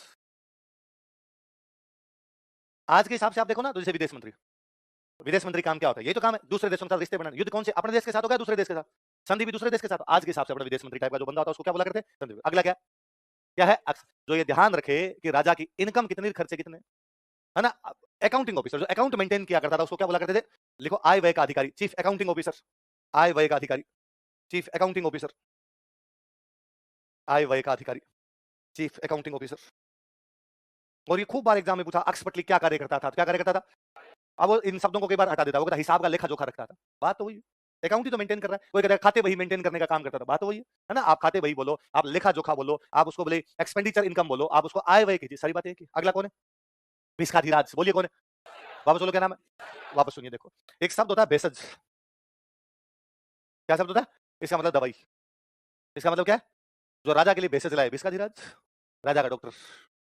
आज के हिसाब से आप देखो ना, तो जैसे विदेश मंत्री, विदेश मंत्री काम क्या होता है? ये तो काम है दूसरे देशों के साथ रिश्ते बनाना। युद्ध कौन से? अपने देश के साथ हो गया, दूसरे देश के साथ। संधि भी दूसरे देश के साथ। आज के हिसाब से अपना विदेश मंत्री टाइप का जो बंदा होता है उसको क्या बोला करते हैं? संधि। अगला क्या? क्या है? जो ये ध्यान रखे कि राजा की इनकम कितनी, खर्चे कितने, है ना। अकाउंटिंग ऑफिसर जो अकाउंट मेंटेन किया करता था उसको क्या बोला करते थे? लिखो, आय व्यय का अधिकारी, चीफ अकाउंटिंग ऑफिसर। आय व्यय का अधिकारी, चीफ अकाउंटिंग ऑफिसर। आय व्यय का अधिकारी, चीफ अकाउंटिंग ऑफिसर। और ये खूब बार एग्जाम में पूछा, अक्सपटली क्या कार्य करता था? क्या कार्य करता था? अब वो इन शब्दों को कई बार हटा देता, वो कहता हिसाब का लेखा जोखा रखता था। बात तो वही, अकाउंट ही तो मेंटेन कर रहा है। कोई कहता है खाते वही मेंटेन करने का काम करता था। बात तो वही है ना। आप खाते वही बोलो, आप लेखा जोखा बोलो, आप उसको बोले एक्सपेंडिचर इनकम बोलो, आप उसको आय व्यय कीजिए, सारी बातें एक ही। अगला कौन है? भिस्खाधीराज। बोलिए कौन है? वापस बोलो क्या नाम है? वापस सुनिए, देखो एक शब्द होता है भेषज। क्या शब्द होता है? इसका मतलब दवाई। इसका मतलब क्या है? जो राजा के लिए भेषज लाए, भिस्खाधीराज। राजा का डॉक्टर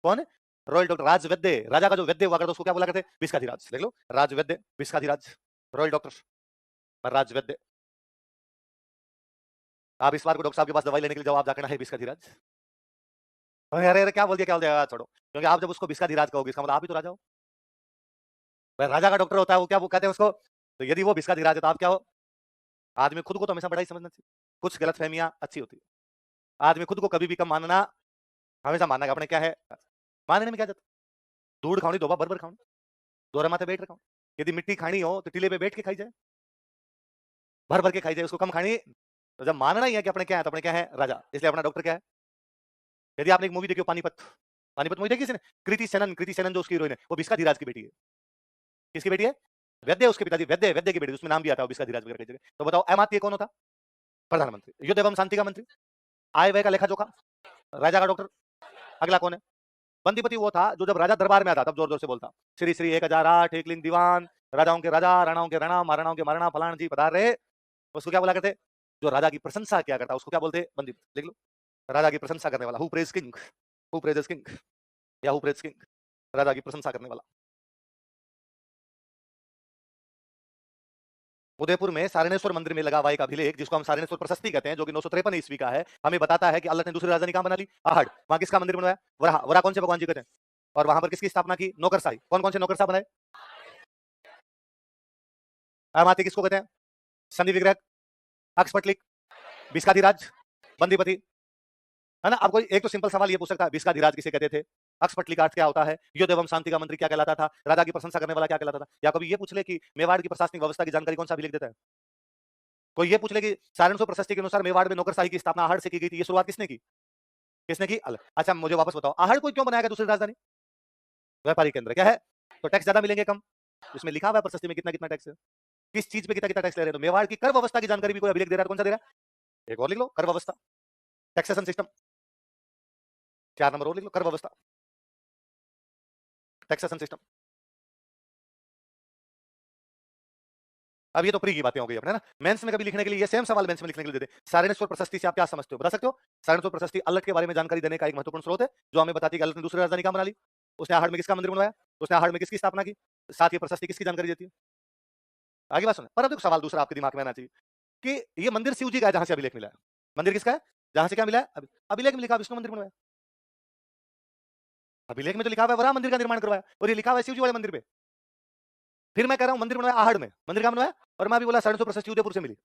कौन है? रॉयल डॉक्टर, राजवैद्य। राजा का जो वैद्य हुआ करता उसको क्या बोला करते? भिस्खाधीराज। देख लो, राजवैद्य, भिस्खाधीराज, रॉयल डॉक्टर, राजवैद्य। आप इस बार को डॉक्टर साहब के पास दवाई लेने के लिए जवाब जाकर ना है भिस्खाधीराज। अरे अरे क्या बोल दिया, क्या बोल दिया, छोड़ो। क्योंकि आप जब उसको भिस्खाधीराज कहोगे इसका मतलब आप ही तो राजा हो। भाई राजा का डॉक्टर होता है वो, क्या वो कहते हैं उसको? तो यदि वो भिस्खाधीराज है तो आप क्या हो? आदमी खुद को तो हमेशा बड़ा ही समझना चाहिए। कुछ गलत फहमियां अच्छी होती है। आदमी खुद को कभी भी कम मानना, हमेशा मानना कि अपने क्या है, मानने में क्या जाता। धूड़ खानी दो भर भर खाऊं, दोरा माथे बैठ रखा। यदि मिट्टी खानी हो तो टीले पे बैठ के खाई जाए, भर भर के खाई जाए, उसको कम खानी। तो जब मानना ही है कि अपने क्या है, तो अपने क्या है? राजा। इसलिए अपना डॉक्टर क्या है? यदि आपने एक मूवी देखी हो पानीपत, पानीपत मूवी देखी किसी ने? कृति सेनन, कृति सेनन जो उसकी हीरोइन है, वो भिस्खाधीराज की बेटी है। किसकी बेटी है? वैद्य, उसके पिताजी वैद्य, वैद्य की बेटी, उसमें नाम भी आता है भिस्खाधीराज वगैरह की जगह। तो बताओ अमात्य कौन होता? प्रधानमंत्री। युद्ध एवं शांति का मंत्री, आय व्यय का लेखा जोखा, राजा का डॉक्टर। अगला कौन है? बंदीपति वो था जो जब राजा दरबार में आता तब जोर जोर से बोलता, श्री श्री 1008 एकलिंग दीवान, राजाओं के राजा, राणाओं के राणा, महाराणाओं के महाराणा, फलान जी पधार रहे। उसको क्या बोला करते? जो राजा की प्रशंसा किया करता उसको क्या बोलते? बंदीपति। देख लो, राजा की प्रशंसा करने वाला, who praise king, who praises king, या हु प्रेज किंग, राजा की प्रशंसा करने वाला। उदयपुर में सारणेश्वर मंदिर में लगा हुआ एक अभिलेख, जिसको हम सारणेश्वर प्रशस्ति कहते हैं, जो कि 953 ईस्वी का है, हमें बताता है कि अल्लाह ने दूसरी राजधानी कहां बना ली? आहड़। वहां किसका मंदिर बनवाया? वराह। वराह कौन से भगवान जी कहते हैं? और वहां पर किसकी स्थापना की? नौकरशाही। कौन कौन से नौकरशाह बनाए? अमात्य किसको कहते हैं? संधि विग्रह, अक्सपटलिक, भिस्खाधीराज, बंदीपति, है ना। अब कोई एक तो सिंपल सवाल ये पूछ सकता है, भिस्खाधीराज किसे कहते थे? अक्सपटलिक अर्थ क्या होता है? युद्ध एवं शांति का मंत्री क्या कहलाता था? राजा की प्रशंसा करने वाला क्या कहलाता था? या कभी ये पूछ ले कि मेवाड़ की प्रशासनिक व्यवस्था की जानकारी कौन सा अभिलेख देता है? कोई ये पूछ ले कि सारणसो प्रशस्ति के अनुसार मेवाड़ में नौकरशाही की स्थापना आहड़ से की गई थी, ये शुरुआत किसने की? किसने की? अच्छा मुझे वापस बताओ, आहड़ को क्यों बनाया गया दूसरी राजधानी? व्यापारी केंद्र। क्या है? तो टैक्स ज्यादा मिलेंगे कम। इसमें लिखा हुआ है प्रशस्ति में कितना कितना टैक्स है, किस चीज पे कितना कितना टैक्स ले रहे हैं। तो मेवाड़ की कर व्यवस्था की जानकारी भी कोई अभिलेख दे रहा है, कौन सा दे रहा है? एक और लिख लो, कर व्यवस्था, टैक्सेशन सिस्टम। 4 नंबर और लिख लो, कर व्यवस्था, टैक्सेशन सिस्टम। अब ये तो प्री की बातें हो गई अपने ना। मेंस में कभी लिखने के लिए ये सेम सवाल मेंस में लिखने के लिए देते। सारणेश्वर प्रशस्ति से आप क्या समझते हो, बता सकते हो? सारणेश्वर प्रशस्ति अल्लट के बारे में जानकारी देने का एक महत्वपूर्ण स्रोत है, जो हमें बताती है कि अल्लट ने दूसरी राजधानी कहां बना ली, उसने आहड़ में किसका मंदिर बनवाया, उसने आहड़ में किसकी स्थापना की, साथ ये प्रशस्ति किसकी जानकारी देती है। आगे बात सुने। पर अब देखो सवाल दूसरा आपके दिमाग में आना चाहिए कि ये मंदिर शिव जी का है जहां से अभिलेख मिला है। मंदिर किसका है? जहां से क्या मिला है? अभिलेख में लिखा विष्णु मंदिर बनवाया। अभिलेख में तो लिखा हुआ है वराह मंदिर का निर्माण करवाया, और ये लिखा हुआ है शिव जी वाले मंदिर पे। फिर मैं कह रहा हूं मंदिर बनवाया आहड़ में, मंदिर कहां बनवाया? और मैं भी बोला सारणेश्वर प्रशस्ति उदयपुर से मिली।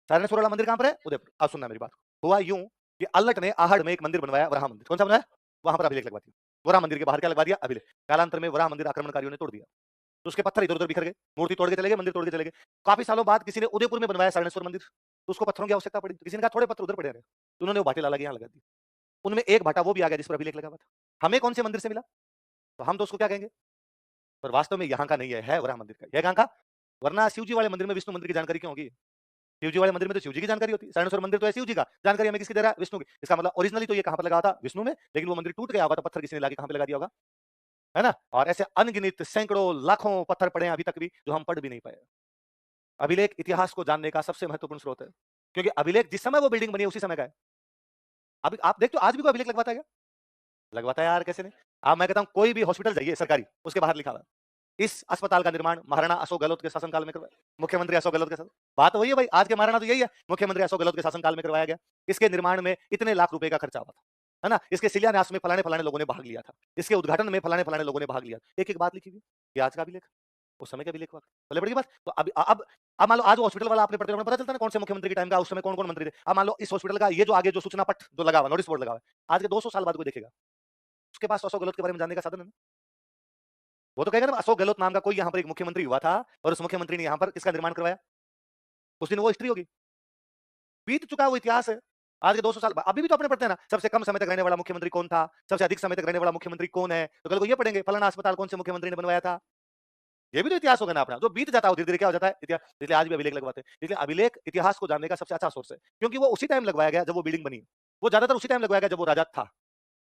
सारणेश्वर वाला मंदिर कहां पर है? उदयपुर। अब सुनना मेरी बात। हुआ यूं कि अल्लट ने आहड़ में एक मंदिर बनवाया, वराह मंदिर। कौन सा बनवाया? वहां पर अभिलेख लगवाती। वराह मंदिर के बाहर क्या लगवा दिया? अभिलेख। कालांतर में वराह मंदिर आक्रमणकारियों ने तोड़ दिया, तो उसके पत्थर इधर-उधर बिखर गए, मूर्ति तोड़ के चले गए, मंदिर तोड़ के चले गए। काफ़ी सालों बाद किसी ने उदयपुर में बनवाया सारणेश्वर मंदिर, तो उसको पत्थरों की आवश्यकता पड़ी, तो किसी ने कहा थोड़े पत्थर उधर पड़े हैं, तो उन्होंने वो भाटे ला-ला के यहाँ लगा दिए। उनमें एक भाटा वो भी आ गया जिस पर अभिलेख लगा हुआ था। हमें कौन से मंदिर से मिला? तो हम तो उसको क्या कहेंगे? पर वास्तव में यहाँ का नहीं है वराह मंदिर का। ये कहाँ का? वरना शिव जी वाले मंदिर में विष्णु मंदिर की जानकारी क्यों होगी? शिव जी वाले मंदिर में तो शिव जी की जानकारी होती है। सारणेश्वर मंदिर तो है शिव जी का, जानकारी हमें किसकी दे रहा है? विष्णु की। इसका मतलब ओरिजिनली तो ये कहाँ पर लगा हुआ था? विष्णु में, लेकिन वो मंदिर टूट गया होगा तो पत्थर किसी ने लाके कहाँ पे लगा दिया होगा, है ना? और ऐसे अनगिनत सैकड़ों, लाखों पत्थर पड़े हैं अभी तक भी जो हम पढ़ भी नहीं पाए। अभिलेख इतिहास को जानने का सबसे महत्वपूर्ण स्रोत है, क्योंकि अभिलेख जिस समय वो बिल्डिंग बनी है उसी समय का है। अभी आप देखते हो आज भी कोई अभिलेख लगवाता है क्या? लगवाता है यार, कैसे नहीं? अब मैं कहता हूँ कोई भी हॉस्पिटल जाइए सरकारी, उसके बाहर लिखा हुआ है इस अस्पताल का निर्माण महाराणा अशोक गहलोत के शासनकाल में करवाया, मुख्यमंत्री अशोक गहलोत के साथ। बात वही है भाई, आज के महाराणा तो यही है, मुख्यमंत्री अशोक गहलोत के शासनकाल में करवाया गया। इसके निर्माण में इतने लाख रुपए का खर्चा हुआ था, है ना? इसके शिलान्यास में फलाने-फलाने लोगों ने भाग लिया था। इसके उद्घाटन में फलाने-फलाने लोगों ने भाग लिया। एक-एक बात लिखी हुई। ये आज का अभिलेख, उस समय का अभिलेख हुआ। पहले बड़ी बात, तो अब मान लो आज वो हॉस्पिटल वाला आपने पढ़ते हो, पता चलता है ना कौन से मुख्यमंत्री के टाइम का, उस समय कौन-कौन मंत्री थे। अब मान लो इस हॉस्पिटल का ये जो आगे जो सूचना पट जो लगा हुआ, नोटिस बोर्ड लगा हुआ है, आज के 200 साल बाद कोई देखेगा, उसके पास तो अशोक गहलोत के बारे में जानने का साधन है ना। वो तो कहेगा ना अशोक गहलोत नाम का कोई यहाँ पर एक मुख्यमंत्री हुआ था और उस मुख्यमंत्री ने यहाँ पर किसका निर्माण करवाया, उस दिन वो हिस्ट्री होगी। बीत चुका वो इतिहास है। आज के 200 साल अभी भी तो अपने पढ़ते हैं ना, सबसे कम समय तक रहने वाला मुख्यमंत्री कौन था, सबसे अधिक समय तक रहने वाला मुख्यमंत्री कौन है, तो कल को ये पढ़ेंगे फलाना अस्पताल कौन से मुख्यमंत्री ने बनवाया था। ये भी तो इतिहास होगा ना अपना, जो बीत जाता है धीरे-धीरे क्या हो जाता है इतिहास। इसलिए आज भी अभिलेख लगवाते हैं। इसलिए अभिलेख इतिहास को जानने का सबसे अच्छा सोर्स है, क्योंकि वो उसी टाइम लगवाया गया जब वो बिल्डिंग बनी। वो ज्यादातर उसी टाइम लगवाया गया जब वो राजा था।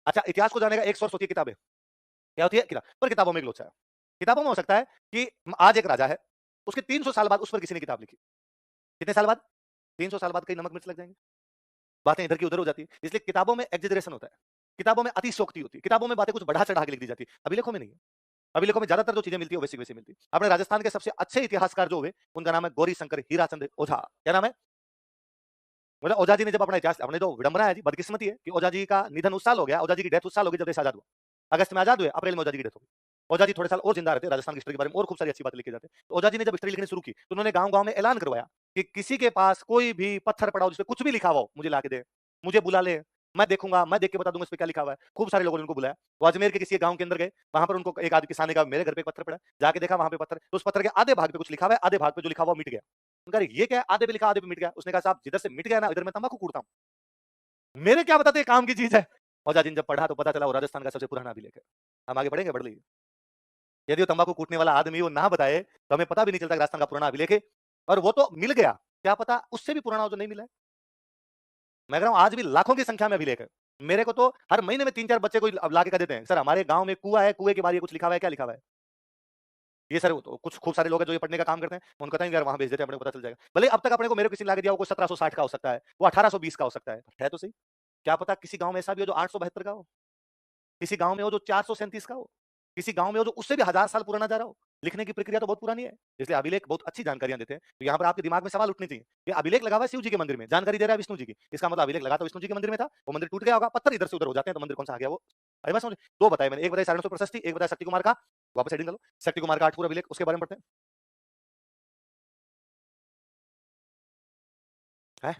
अच्छा, इतिहास को जानने का एक सोर्स होती है किताबें। क्या होती है? किताब। पर किताबों में एक लोचा है। किताबों में हो सकता है कि आज एक राजा है, उसके 300 साल बाद उस पर किसी ने किताब लिखी। कितने साल बाद? 300 साल बाद कई नमक मिर्च लग जाएंगे, बातें इधर की उधर हो जाती है। इसलिए किताबों में एग्जेजरेशन होता है, किताबों में अतिशयोक्ति होती है, किताबों में बातें कुछ बढ़ा चढ़ा के लिख दी जाती है, अभिलेखों में नहीं है। अभिलेखों में ज्यादातर जो चीजें मिलती है वैसी वैसी मिलती है। अपने राजस्थान के सबसे अच्छे इतिहासकार जो हुए उनका नाम है गौरी शंकर हीराचंद ओझा। क्या नाम है? मतलब ओझा जी ने जब अपना इतिहास, अपने जो विडंबना है जी, बदकिस्मती है कि ओझा जी का निधन उस साल हो गया, ओझा जी की डेथ उस साल हो गई जब देश आजाद हुआ। अगस्त में आजाद हुए, अप्रैल में ओझा जी की डेथ हो गई। ओझा जी थोड़े साल और जिंदा रहते, राजस्थान की हिस्ट्री के बारे में और खूब सारी अच्छी बातें लिखी जाती है। तो ओझा जी ने जब हिस्ट्री लिखनी शुरू की तो उन्होंने गांव-गांव में ऐलान करवाया कि किसी के पास कोई भी पत्थर पड़ा हो जिसपे कुछ भी लिखा हुआ हो, मुझे ला के दे, मुझे बुला ले, मैं देखूंगा, मैं देख के बता दूंगा इस पे क्या लिखा हुआ है। खूब सारे लोगों ने उनको बुलाया। वो अजमेर के किसी गांव के अंदर गए, वहां पर उनको एक आदमी किसान ने कहा मेरे घर पे एक पत्थर पड़ा है। जाके देखा वहां पे पत्थर, तो उस पत्थर के आधे भाग पे कुछ लिखा हुआ है, आधे भाग पे जो लिखा हुआ वो मिट गया। उनका अरे ये क्या है? आधे पे लिखा आधे पे मिट गया। उसने कहा साहब जिधर से मिट गया ना इधर मैं तंबाकू कूटता हूँ, मेरे क्या बताते काम की चीज है। ओझा जी ने जब पढ़ा तो पता चला वो राजस्थान का सबसे पुराना अभिलेख है। हम आगे बढ़ेंगे, बढ़ लीजिए। यदि वो तंबाकू कूटने वाला आदमी वो ना बताए तो हमें पता भी नहीं चलता कि राजस्थान का पुराना अभिलेख है, और वो तो मिल गया, क्या पता उससे भी पुराना हो जो नहीं मिला है। मैं कह रहा हूँ आज भी लाखों की संख्या में अभिलेख है। मेरे को तो हर महीने में 3-4 बच्चे कोई अब लाके कह देते हैं, सर हमारे गाँव में कुआँ है, कुएँ के बारे में कुछ लिखा हुआ है, क्या लिखा हुआ है? ये सर तो कुछ खूब सारे लोग हैं जो ये पढ़ने का काम करते हैं, उनको कहते हैं यार वहाँ भेज देते हैं, अपने को पता चल जाएगा। भले अब तक अपने को मेरे को किसी ने ला के दिया हो, कोई 1760 का हो सकता है, वो 1820 का हो सकता है तो सही। क्या पता किसी गाँव में ऐसा भी हो जो 872 का हो, किसी गाँव में हो जो 437 का हो, किसी गाँव में हो जो उससे भी 1000 साल पुराना जा रहा हो। लिखने की प्रक्रिया तो बहुत पुरानी है, इसलिए अभिलेख बहुत अच्छी जानकारियाँ देते हैं। तो यहाँ पर आपके दिमाग में सवाल उठने चाहिए कि अभिलेख लगा हुआ है शिव जी के मंदिर में, जानकारी दे रहा है विष्णु जी की। इसका मतलब अभिलेख लगा तो विष्णु जी के मंदिर में था, वो मंदिर टूट गया होगा, पत्थर इधर से उधर हो जाते हैं तो मंदिर कौन सा आ गया वो? अरे बस समझे, 2 बताए मैंने, एक बताया सारनाथ प्रशस्ति, एक बताया शक्ति कुमार का, वापस हेडिंग कर लो, शक्ति कुमार का आठपुर अभिलेख, उसके बारे में पढ़ते हैं। हैं?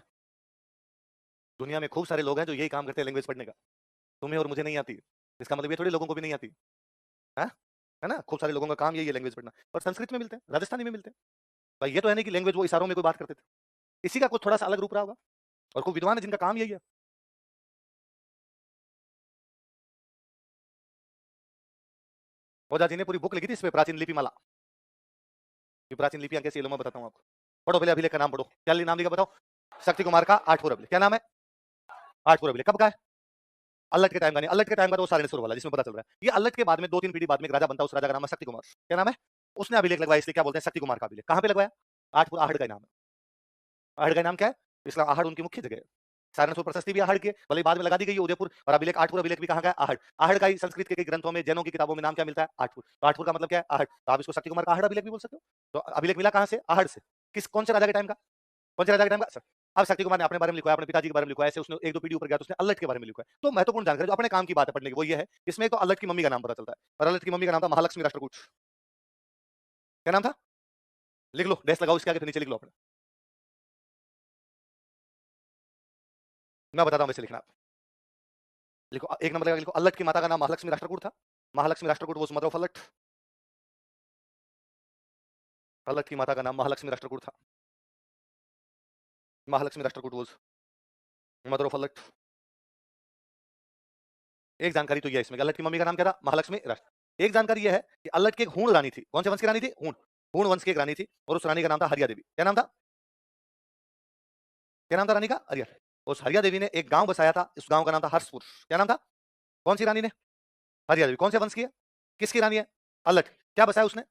दुनिया में खूब सारे लोग हैं जो यही काम करते हैं लैंग्वेज पढ़ने का। तुम्हें और मुझे नहीं आती। इसका मतलब ये थोड़ी लोगों को भी नहीं आती। हैं? है ना? खूब सारे लोगों का काम यही है लैंग्वेज पढ़ना। और संस्कृत में मिलते हैं, राजस्थानी में मिलते हैं। भाई ये तो है नहीं कि लैंग्वेज वो इशारों में कोई बात करते थे। इसी का कुछ थोड़ा-सा अलग रूप रहा होगा और खूब विद्वान है जिनका काम यही है। ओझा जी ने पूरी बुक लिखी थी इस पे, प्राचीन लिपि माला। ये प्राचीन लिपियाँ कैसी है लो मैं बताता हूँ आपको। पढ़ो पहले अभिलेख का नाम पढ़ो। क्या नाम लिखा बताओ? शक्ति कुमार का आठपुर अभिलेख। क्या नाम है? आठपुर अभिलेख। कब का है? अल्लट के टाइम का नहीं, अल्लट के टाइम का तो सारणेश्वर वाला जिसमें पता चल रहा है। ये अल्लट के बाद में 2-3 पीढ़ी बाद में एक राजा बनता है, उस राजा का नाम है शक्ति कुमार। क्या नाम है? उसने अभिलेख लगवाया इसलिए क्या बोलते हैं शक्ति कुमार का अभिलेख। कहाँ पे लगवाया? आठपुर, आहड़ का नाम है। आहड़ का नाम क्या है? इसका आहड़ उनकी मुख्य जगह है। सारनाथ प्रशस्ति भी आहड़ की है, भले ही बाद में लगा दी गई है उदयपुर, और अभिलेख आठपुर अभिलेख भी कहाँ का है? आहड़। आहड़ का ही संस्कृत के कई ग्रंथों में, जैनों की किताबों में नाम क्या मिलता है? आठपुर। तो आठपुर का मतलब क्या है? आहड़। तो आप इसको शक्ति कुमार का आहड़ अभिलेख भी बोल सकते हो। तो अभिलेख मिला कहाँ से? आहड़ से। किस कौन से राजा के टाइम का? कौन से राजा के टाइम का? अब शक्ति कुमार ने अपने बारे में लिखवाया, अपने पिताजी के बारे में लिखवाया, ऐसे उसने 1-2 पीढ़ी ऊपर गया तो उसने अल्लट के बारे में लिखवाया। तो महत्वपूर्ण जानकारी जो अपने काम की बात है पढ़ने की वो ये है, इसमें तो अल्लट की मम्मी का नाम पता चलता है, और अल्लट की मम्मी का नाम था महालक्ष्मी राष्ट्रकूट। क्या नाम था? लिख लो, डैश लगाओ इसके आगे, फिर नीचे लिख लो अपने। मैं बताता हूँ वैसे लिखना। लिखो, एक नंबर लिखो, अल्लट की माता का नाम महालक्ष्मी राष्ट्रकूट था। Mahalakshmi Rashtrakuta was mother of Allat. Allat की माता का नाम महालक्ष्मी राष्ट्रकूट था। Mahalakshmi Rashtrakuta was mother of Allat. एक जानकारी तो यह है इसमें, अल्लट की मम्मी का नाम क्या था? महालक्ष्मी राष्ट्र। एक जानकारी यह है कि अल्लट की एक हूण रानी थी। कौन से वंश की रानी थी? हूण। हूण वंश की एक रानी थी और उस रानी का नाम था हरिया देवी। क्या नाम था? क्या नाम था रानी का? हरिया। उस हरिया देवी ने एक गांव बसाया था, उस गांव का नाम था हर्षपुर। क्या नाम था? कौन सी रानी ने? हरिया देवी। कौन से वंश की है? किसकी रानी है? अल्लट। क्या बसाया उसने?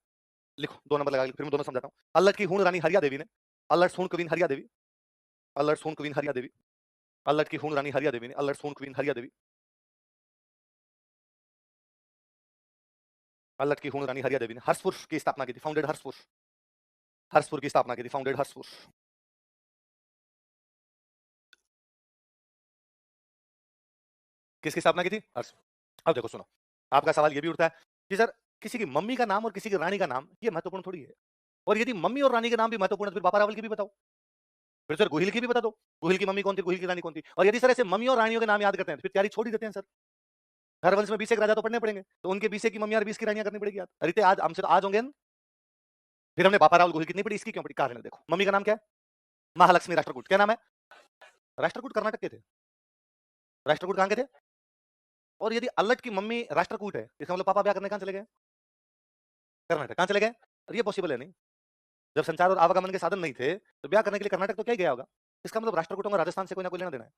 लिखो, 2 नंबर लगा, फिर मैं दोनों समझाता हूं। अल्लट की हूण रानी हरिया देवी ने, अल्लट सूण क्वीन हरिया देवी, अल्लट सूण क्वीन हरिया देवी, अल्लट की हूण रानी हरिया देवी ने, अल्लट सूण क्वीन हरिया देवी, अल्लट की हूण रानी हरिया देवी ने हर्षपुर की स्थापना की थी। फाउंडेड हर्षपुर। हर्षपुर की स्थापना की थी। फाउंडेड हर्षपुर। किसकी स्थापना की थी? हर्ष। अब देखो सुनो, आपका सवाल ये भी उठता है कि सर किसी की मम्मी का नाम और किसी की रानी का नाम ये महत्वपूर्ण थोड़ी है, और यदि मम्मी और रानी के नाम भी महत्वपूर्ण है तो फिर बाबा रावल की भी बताओ, फिर सर गोहिल की भी बता दो। गोहिल की मम्मी कौन थी, गोहिल की रानी कौन थी? और यदि सर ऐसे मम्मी और रानियों के नाम याद करते हैं तो फिर तैयारी छोड़ ही देते हैं सर। हर वंश में 20 एक राजा तो पढ़ने पड़ेंगे, तो उनके 20 की मम्मी और 20 की रानियां करनी पड़ेगी याद। अरे आज हमसे तो आज होंगे न? फिर हमने बापा रावल गोहिल कितनी पड़ी, इसकी क्यों पड़ी? कारण है देखो, मम्मी का नाम क्या है? महालक्ष्मी राष्ट्रकूट। क्या नाम है? राष्ट्रकूट कर्नाटक के थे। राष्ट्रकूट कहां के थे? और यदि अल्लट की मम्मी राष्ट्रकूट है, इसका मतलब पापा ब्याह करने कहां चले गए? कर्नाटक। कहां चले गए? और ये पॉसिबल है नहीं। जब संचार और आवागमन के साधन नहीं थे तो ब्याह करने के लिए कर्नाटक तो क्या ही गया होगा। इसका मतलब राष्ट्रकूटों का राजस्थान से कोई ना कोई लेना देना है।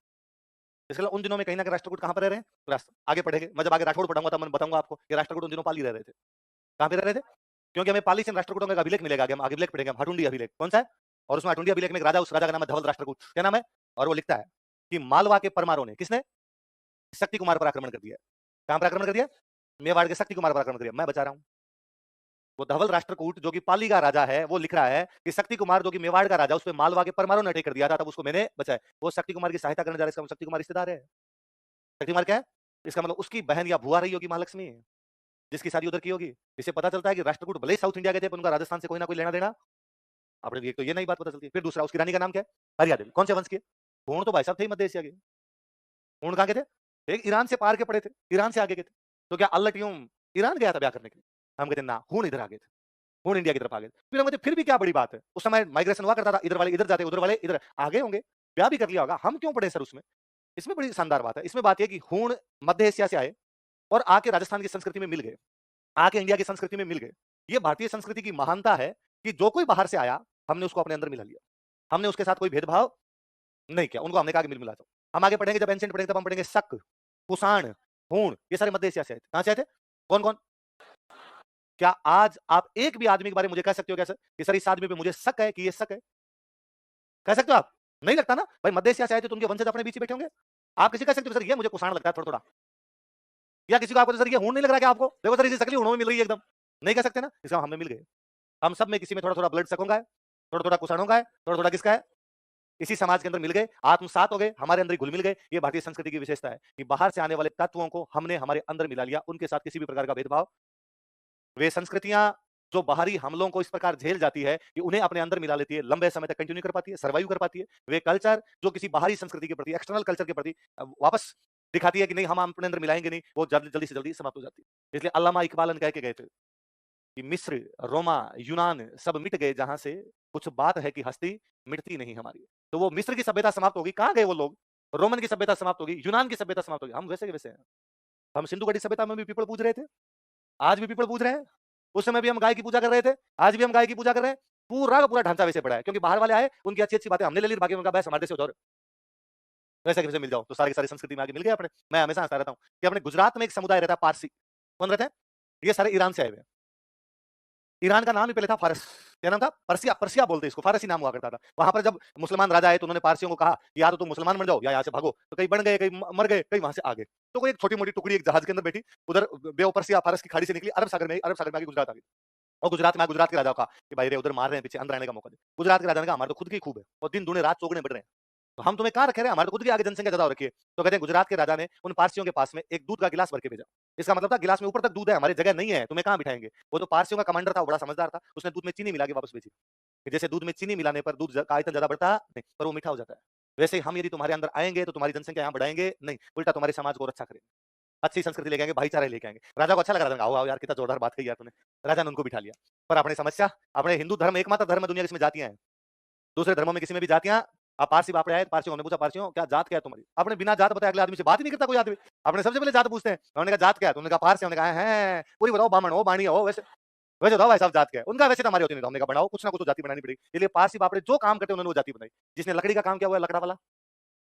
इसके अलावा उन दिनों में कहीं ना कहीं राष्ट्रकूट कहां पर रह रहे हैं? आगे पढ़ेंगे, मैं जब आगे राठौड़ पढ़ाऊंगा तब मैं बताऊंगा आपको कि राष्ट्रकूट उन दिनों पाली रह रहे थे। कहां पे रह रहे थे? क्योंकि हमें पाली से राष्ट्रकूटों का अभिलेख मिलेगा, आगे हम अभिलेख पढ़ेंगे, हम हटुंडी अभिलेख। कौन सा है? और उसमें हटुंडी अभिलेख में एक राजा, उस राजा का नाम है धवल राष्ट्रकूट। क्या नाम है? और वो लिखता है कि मालवा के परमारों ने, किसने? शक्ति कुमार पर आक्रमण कर दिया। कहां पर आक्रमण कर दिया? मेवाड़ के शक्ति कुमार पर आक्रमण कर दिया। मैं बचा रहा हूं। वो धवल राष्ट्रकूट जो कि पाली का राजा है, वो लिख रहा है कि शक्ति कुमार जो कि मेवाड़ का राजा, उस पर मालवा के परमारों ने अटैक कर दिया था, तब उसको मैंने बचाया। वो शक्ति कुमार की सहायता करने जा रहे हैं, इसका मतलब शक्ति कुमार रिश्तेदार है। शक्ति कुमार क्या है? इसका मतलब उसकी बहन या भुआ रही होगी महालक्ष्मी, जिसकी शादी उधर की होगी। इससे पता चलता है कि राष्ट्रकूट भले ही साउथ इंडिया के थे, पर उनका राजस्थान से कोई ना कोई लेना देना। अपने एक तो ये नई बात पता चलती है। फिर दूसरा, उसकी रानी का नाम क्या है? हरिया देवी। कौन से वंश की है? हूण तो भाई साहब थे ही मध्य एशिया के। हूण कहां के थे? एक ईरान से पार के पड़े थे, ईरान से आगे के थे। तो क्या अल्लट यूं ईरान गया था ब्याह करने के लिए? हम कहते ना, हूण इधर आ गए थे, हूण इंडिया की तरफ आ गए। फिर हम कहते फिर भी क्या बड़ी बात है, उस समय माइग्रेशन हुआ करता था, इधर वाले इधर जाते, उधर वाले इधर आ गए होंगे, ब्याह भी कर लिया होगा, हम क्यों पढ़े सर उसमें? इसमें बड़ी शानदार बात है। इसमें बात यह कि हूण मध्य एशिया से आए और आके राजस्थान की संस्कृति में मिल गए, आके इंडिया की संस्कृति में मिल गए। ये भारतीय संस्कृति की महानता है कि जो कोई बाहर से आया, हमने उसको अपने अंदर मिला लिया। हमने उसके साथ कोई भेदभाव नहीं किया, उनको हमने कहा कि मिल मिला जाओ। हम आगे पढ़ेंगे, जब एंशिएंट पढ़ेंगे तब हम पढ़ेंगे शक, कुषाण, हूण, ये सारे मध्य एशिया से आए थे। कहां से आए थे? कौन कौन? क्या आज आप एक भी आदमी के बारे में मुझे कह सकते हो क्या सर कि सर इस आदमी पे मुझे शक है कि ये शक है? कह सकते हो आप? नहीं लगता ना भाई, मध्य एशिया से आए थे तो उनके वंशज अपने बीच ही बैठे होंगे। आप किसी कह सकते हो सर ये मुझे कुषाण लगता है थोड़ा थोड़ा, या किसी को आपको सर ये हूण नहीं लग रहा क्या आपको? देखो सर इसी शक्ल हूणों में मिल रही है एकदम। नहीं कह सकते ना, इसका हम में मिल गए। हम सब में किसी में थोड़ा थोड़ा ब्लड शकों का है, थोड़ा थोड़ा कुषाणों का है, थोड़ा थोड़ा किसका है? इसी समाज के अंदर मिल गए, आत्मसात हो गए, हमारे अंदर घुल मिल गए। ये भारतीय संस्कृति की विशेषता है कि बाहर से आने वाले तत्वों को हमने हमारे अंदर मिला लिया, उनके साथ किसी भी प्रकार का भेदभाव। वे संस्कृतियां जो बाहरी हमलों को इस प्रकार झेल जाती है कि उन्हें अपने अंदर मिला लेती है, लंबे समय तक कंटिन्यू कर पाती है, सर्वाइव कर पाती है। वे कल्चर जो किसी बाहरी संस्कृति के प्रति, एक्सटर्नल कल्चर के प्रति वापस दिखाती है कि नहीं हम अपने अंदर मिलाएंगे नहीं, वो जल्दी जल्दी से जल्दी समाप्त हो जाती है। इसलिए अल्लामा इकबाल कह के गए थे कि मिस्र, रोमा, यूनान सब मिट गए जहां से, कुछ बात है कि हस्ती मिटती नहीं हमारी। तो वो मिस्र की सभ्यता समाप्त होगी, कहां गए वो लोग? रोमन की सभ्यता समाप्त होगी, यूनान की सभ्यता समाप्त होगी, हम वैसे के वैसे हैं। हम सिंधु घाटी सभ्यता में भी पीपल पूज रहे थे, आज भी पीपल पूज रहे हैं। उस समय भी हम गाय की पूजा कर रहे थे, आज भी हम गाय की पूजा कर रहे हैं। पूरा का पूरा ढांचा वैसे पड़ा है, क्योंकि बाहर वाले आए, उनकी अच्छी अच्छी बातें हमने ले ली, बाकी उनका बस हमारे से उधर वैसे के वैसे मिल जाओ, तो सारी की सारी संस्कृति में आगे मिल गए अपने। मैं हमेशा हंसता रहता हूँ कि अपने गुजरात में एक समुदाय रहता है पारसी। कौन रहते हैं? ये सारे ईरान से आए हुए हैं। ईरान का नाम ही पहले था फारस। क्या नाम था? पर्सिया। पर्सिया बोलते इसको, फारसी नाम हुआ करता था। वहां पर जब मुसलमान राजा आए तो उन्होंने पारसियों को कहा कि या तो तुम मुसलमान बन जाओ या यहाँ से भागो। तो कई बन गए, कई मर गए, कई वहां से आ गए। तो कोई एक छोटी मोटी टुकड़ी एक जहाज के अंदर बैठी, उधर बे पर्सिया फारस की खाड़ी से निकली, अरब सागर में आगे गुजरात आ गई। और गुजरात में गुजरात के राजा का कि भाई रे उधर मार रहे हैं, पीछे अंदर आने का मौका दे। गुजरात के राजा ने कहा हमारे तो खुद की खूब है और दिन दुने रात चौगुने बढ़ रहे हैं, तो हम तुम्हें कहाँ रखे रहे, हमारे तो खुद की आगे जनसंख्या ज्यादा हो रखी है। तो कहते हैं गुजरात के राजा ने उन पारसियों के पास में एक दूध का गिलास भर के भेजा। इसका मतलब था गिलास में ऊपर तक दूध है, हमारी जगह नहीं है, तुम्हें कहाँ बिठाएंगे। वो तो पारसियों का कमांडर था, वो बड़ा समझदार था, उसने दूध में चीनी मिला के वापस भेजी। जैसे दूध में चीनी मिलाने पर दूध का आयतन ज्यादा बढ़ता नहीं, पर वो मीठा हो जाता है। वैसे ही हम यदि तुम्हारे अंदर आएंगे तो तुम्हारी जनसंख्या यहाँ बढ़ाएंगे नहीं, उल्टा तुम्हारे समाज को और अच्छा करेंगे, अच्छी संस्कृति लेके आएंगे, भाईचारा लेके आएंगे। राजा को अच्छा लग रहा था, आओ आओ यार कितना जोरदार बात कही यार तूने। राजा ने उनको बिठा लिया। पर अपनी समस्या, अपने हिंदू धर्म एकमात्र धर्म है दुनिया जिसमें जातियां हैं। दूसरे धर्मों में किसी में भी जातियां, आप पारसी बापड़े आए, पारसियों ने पूछा, पारसियों क्या जात क्या है तुम्हारी? आपने बिना जात बताए अगले आदमी से बात ही नहीं करता कोई आदमी। आपने सबसे पहले जात पूछते हैं, उन्होंने कहा जात क्या है? तुमने कहा पारसी, उन्होंने कहा है पूरी बताओ, ब्राह्मण हो बाणी हो, वैसे वैसे बताओ भाई साहब जात क्या है? उनका वैसे तो हमारी होती नहीं, हमने कहा बनाओ कुछ ना कुछ तो जाति बनानी पड़ेगी। इसलिए पारसी बापड़े जो काम करते हैं उन्होंने वो जाति बनाई। जिसने लकड़ी का काम किया हुआ है लकड़ा वाला,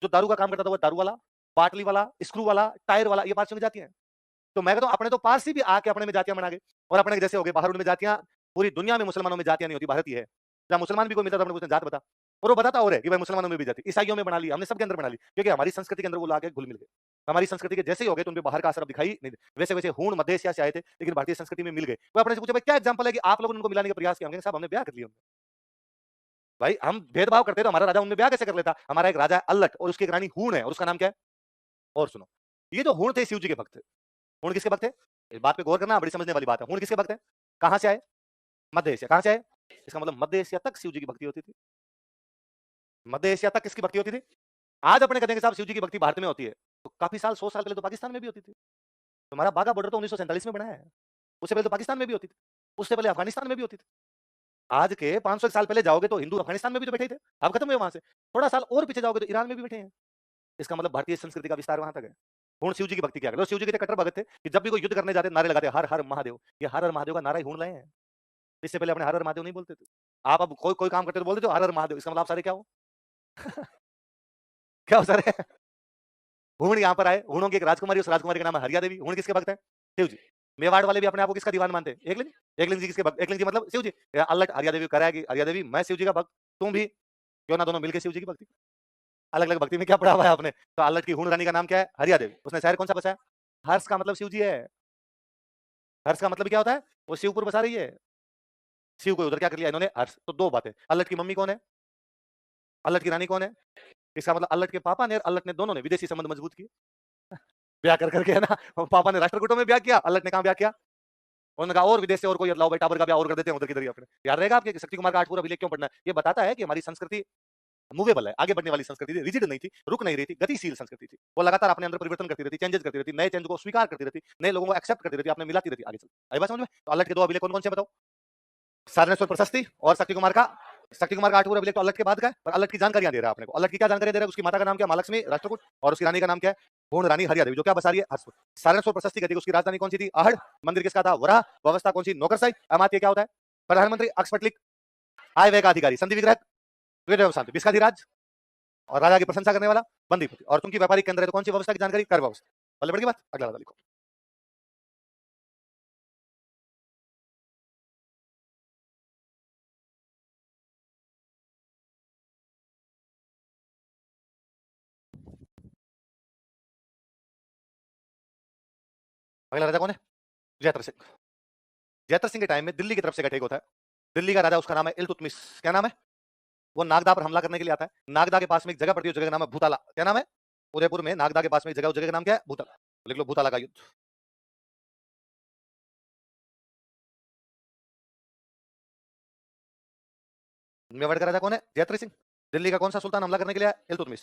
जो दारू का काम करता था वो दारू वाला, बाटली वाला, स्क्रू वाला, टायर वाला, ये पारसियों की जातियां हैं। तो मैं कहता हूं अपने तो पारसी भी आके अपने में जातियां बना गए और अपने जैसे हो गए। बाहर उनमें जातियां, पूरी दुनिया में मुसलमानों में जातियां नहीं होती, भारत ही है। जहां मुसलमान भी कोई मिलता था अपने पूछते जात बता, और वो बताता और है कि भाई मुसलमानों में भी जाति, ईसाइयों में बना ली, हमने सबके अंदर बना ली, क्योंकि हमारी संस्कृति के अंदर वो लाके घुल मिल गए। हमारी संस्कृति के जैसे ही हो गए तो उनपे बाहर का असर अब दिखाई नहीं दे। वैसे वैसे हूण मध्य एशिया से आए थे लेकिन भारतीय संस्कृति में मिल गए। वो अपने से पूछे भाई क्या एग्जाम्पल है कि आप लोगों ने उनको मिलाने का प्रयास किया? हमने साहब हमने ब्याह कर लिया। भाई हम भेदभाव करते तो हमारा राजा उनमें ब्याह कैसे कर लेता? हमारा एक राजा है अल्लट और उसकी एक रानी हूण है और उसका नाम क्या है? और सुनो, ये जो हूण थे शिव जी के भक्त थे। हूण किसके भक्त थे? इस बात पे गौर करना, बड़ी समझने वाली बात है। हूण किसके भक्त है? कहां से आए? मध्य एशिया। कहां से आए? इसका मतलब मध्य एशिया तक शिव जी की भक्ति होती थी। मध्य एशिया तक किसकी भक्ति होती थी? आज अपने कहते हैं कि साहब शिव जी की भक्ति भारत में होती है, तो काफी साल 100 साल पहले तो पाकिस्तान में भी होती थी। तुम्हारा बाघा बॉर्डर तो 1947 में बनाया है, उससे पहले तो पाकिस्तान में भी होती थी, उससे पहले अफगानिस्तान में भी होती थी। आज के 500 साल पहले जाओगे तो हिंदू अफगानिस्तान में भी तो बैठे ही थे, अब खत्म हुए वहां से। थोड़ा साल और पीछे जाओगे तो ईरान में भी बैठे हैं। इसका मतलब भारतीय संस्कृति का विस्तार वहां तक है। हूण शिव जी की भक्ति क्या करो? शिव जी के कट्टर भगत थे कि जब भी कोई युद्ध करने जाते नारे लगाते हर हर महादेव। ये हर हर महादेव का नारा ही हूण लाए हैं। इससे पहले अपने हर हर महादेव नहीं बोलते थे। आप अब कोई कोई काम करते तो बोलते थे हर हर महादेव, इसका मतलब आप सारे क्या हो? क्या हो सारे? हूण यहाँ पर आए, हूणों की एक राजकुमारी, उस राजकुमारी का नाम है हरिया देवी। हूण किसके भक्त है? शिव जी। मेवाड़ वाले भी अपने आप को किसका दीवान मानते हैं? एकलिंग। एकलिंग जी किसके भक्त? एकलिंग जी मतलब शिव जी। अल्लट हरिया देवी कराएगी, हरिया देवी मैं शिव जी का भक्त, तुम भी, क्यों ना दोनों मिलकर शिव जी की भक्ति। अलग अलग भक्ति में क्या पढ़ा हुआ है आपने? तो अल्लट की हूण रानी का नाम क्या है? हरिया देवी। उसने शहर कौन सा बसाया? हर्ष का मतलब शिव जी है। हर्ष का मतलब क्या होता है? वो शिवपुर बसा रही है। शिव को उधर क्या कर लिया इन्होंने? हर्ष। तो दो बातें, अल्लट की मम्मी कौन है? अल्लट की रानी कौन है? इसका मतलब अल्लट के पापा ने और अल्लट ने दोनों ने विदेशी संबंध मजबूत किए। ब्याह कर करके है ना, पापा ने राष्ट्रकूटों में ब्याह किया, अल्लट ने कहा ब्याह किया? उन्होंने कहा और विदेश से और कोई लाओ भाई, टावर का ब्याह और कर देते हैं उधर की इधर ही अपने। याद रहेगा आपके शक्ति कुमार का आठ पूरा अभिलेख क्यों पढ़ना है? ये बताता है कि हमारी संस्कृति मूवेबल है, आगे बढ़ने वाली संस्कृति थी, रिजिड नहीं थी, रुक नहीं रही थी, गतिशील संस्कृति थी। वो लगातार अपने अंदर परिवर्तन करती रहती, चेंजेस करती रहती, नए चेंज को स्वीकार करती रहती, नए लोगों को एक्सेप्ट करती रहती, अपने मिलाती रहती आगे चल। आई बात समझ में? तो अल्लट के दो अभिलेख कौन कौन से बताओ? सारनेश्वर प्रशस्ति और शक्ति कुमार का आठ पूरा अभिलेख तो अल्लट के बाद का है, और अल्लट की जानकारियां दे रहा है अपने को। अल्लट की क्या जानकारी दे रहा है? उसकी माता का नाम क्या? महालक्ष्मी राष्ट्रकूट, और उसकी रानी का नाम क्या है? पूर्ण रानी हरिया देवी, जो क्या बसा रही है? हर्षपुर। सारनेश्वर प्रशस्ति कहती है उसकी राजधानी कौन सी थी? आहड़। मंदिर किसका था? वराह। व्यवस्था कौन सी? नौकरशाही। अमात्य क्या होता है? प्रधानमंत्री। अक्सपटलिक आय व्यय का अधिकारी। संधि विग्रह शांति विस्काधिराज, और राजा की प्रशंसा करने वाला बंदीपति। और तुमकी व्यापारिक केंद्र है तो कौन सी व्यवस्था की जानकारी? कर व्यवस्था। पहले बढ़ गई बात, अगला वाला लिखो। अगला राजा कौन है? जयत्र सिंह। जयत्र सिंह के टाइम में दिल्ली की तरफ से गठित होता है। दिल्ली का राजा, उसका नाम है इल्तुतमिश। क्या नाम है? वो नागदा पर हमला करने के लिए आता है। नागदा के पास में एक जगह पड़ती है, उस जगह का नाम है भूताला। क्या नाम है? उदयपुर में नागदा के पास में एक जगह, उस जगह का नाम क्या है? भूताला। लिख लो भूताला का युद्ध। मेवाड़ का राजा कौन है? जयत्र सिंह। दिल्ली का कौन सा सुल्तान हमला करने के लिए आया? इल्तुतमिश।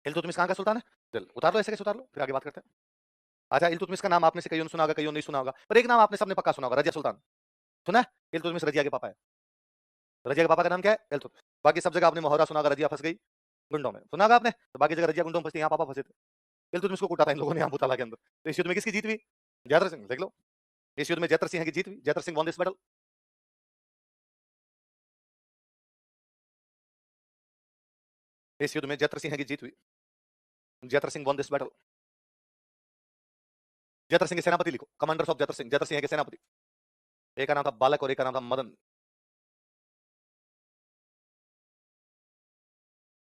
इल्तुतमिश कहां का सुल्तान है? दिल्ली। उतार लो ऐसे कैसे उतार लो, फिर आगे बात करते हैं। अच्छा, इल्तुतमिश का नाम आपने से कईयों ने सुना होगा, कईयों ने नहीं सुना होगा, पर एक नाम आपने सबने पक्का सुना होगा, रजिया सुल्तान। सुना है? इल्तुतमिश रजिया के पापा है। रजिया के पापा का नाम क्या है? इल्तुतमिश। बाकी सब जगह आपने मुहावरा सुना होगा, रजिया फंस गई गुंडों में, सुना होगा आपने? तो बाकी जगह रजिया गुंडों में फंसती, यहाँ पापा फंसे थे। इल्तुतमिश को कूटा था इन लोगों ने यहाँ भूताला के अंदर। तो इस युद्ध में किसकी जीत हुई? जयद्रथ सिंह। देख लो, इस युद्ध में जयद्रथ सिंह की जीत हुई। Jayadrath Singh won this battle. इस युद्ध में जयद्रथ सिंह की जीत हुई। Jayadrath Singh won this battle. Jayadrath Singh के सेनापति लिखो, कमांडर्स ऑफ जयद्रथ सिंह। जयद्रथ सिंह के सेनापति, एक का नाम था बालक और एक का नाम था मदन।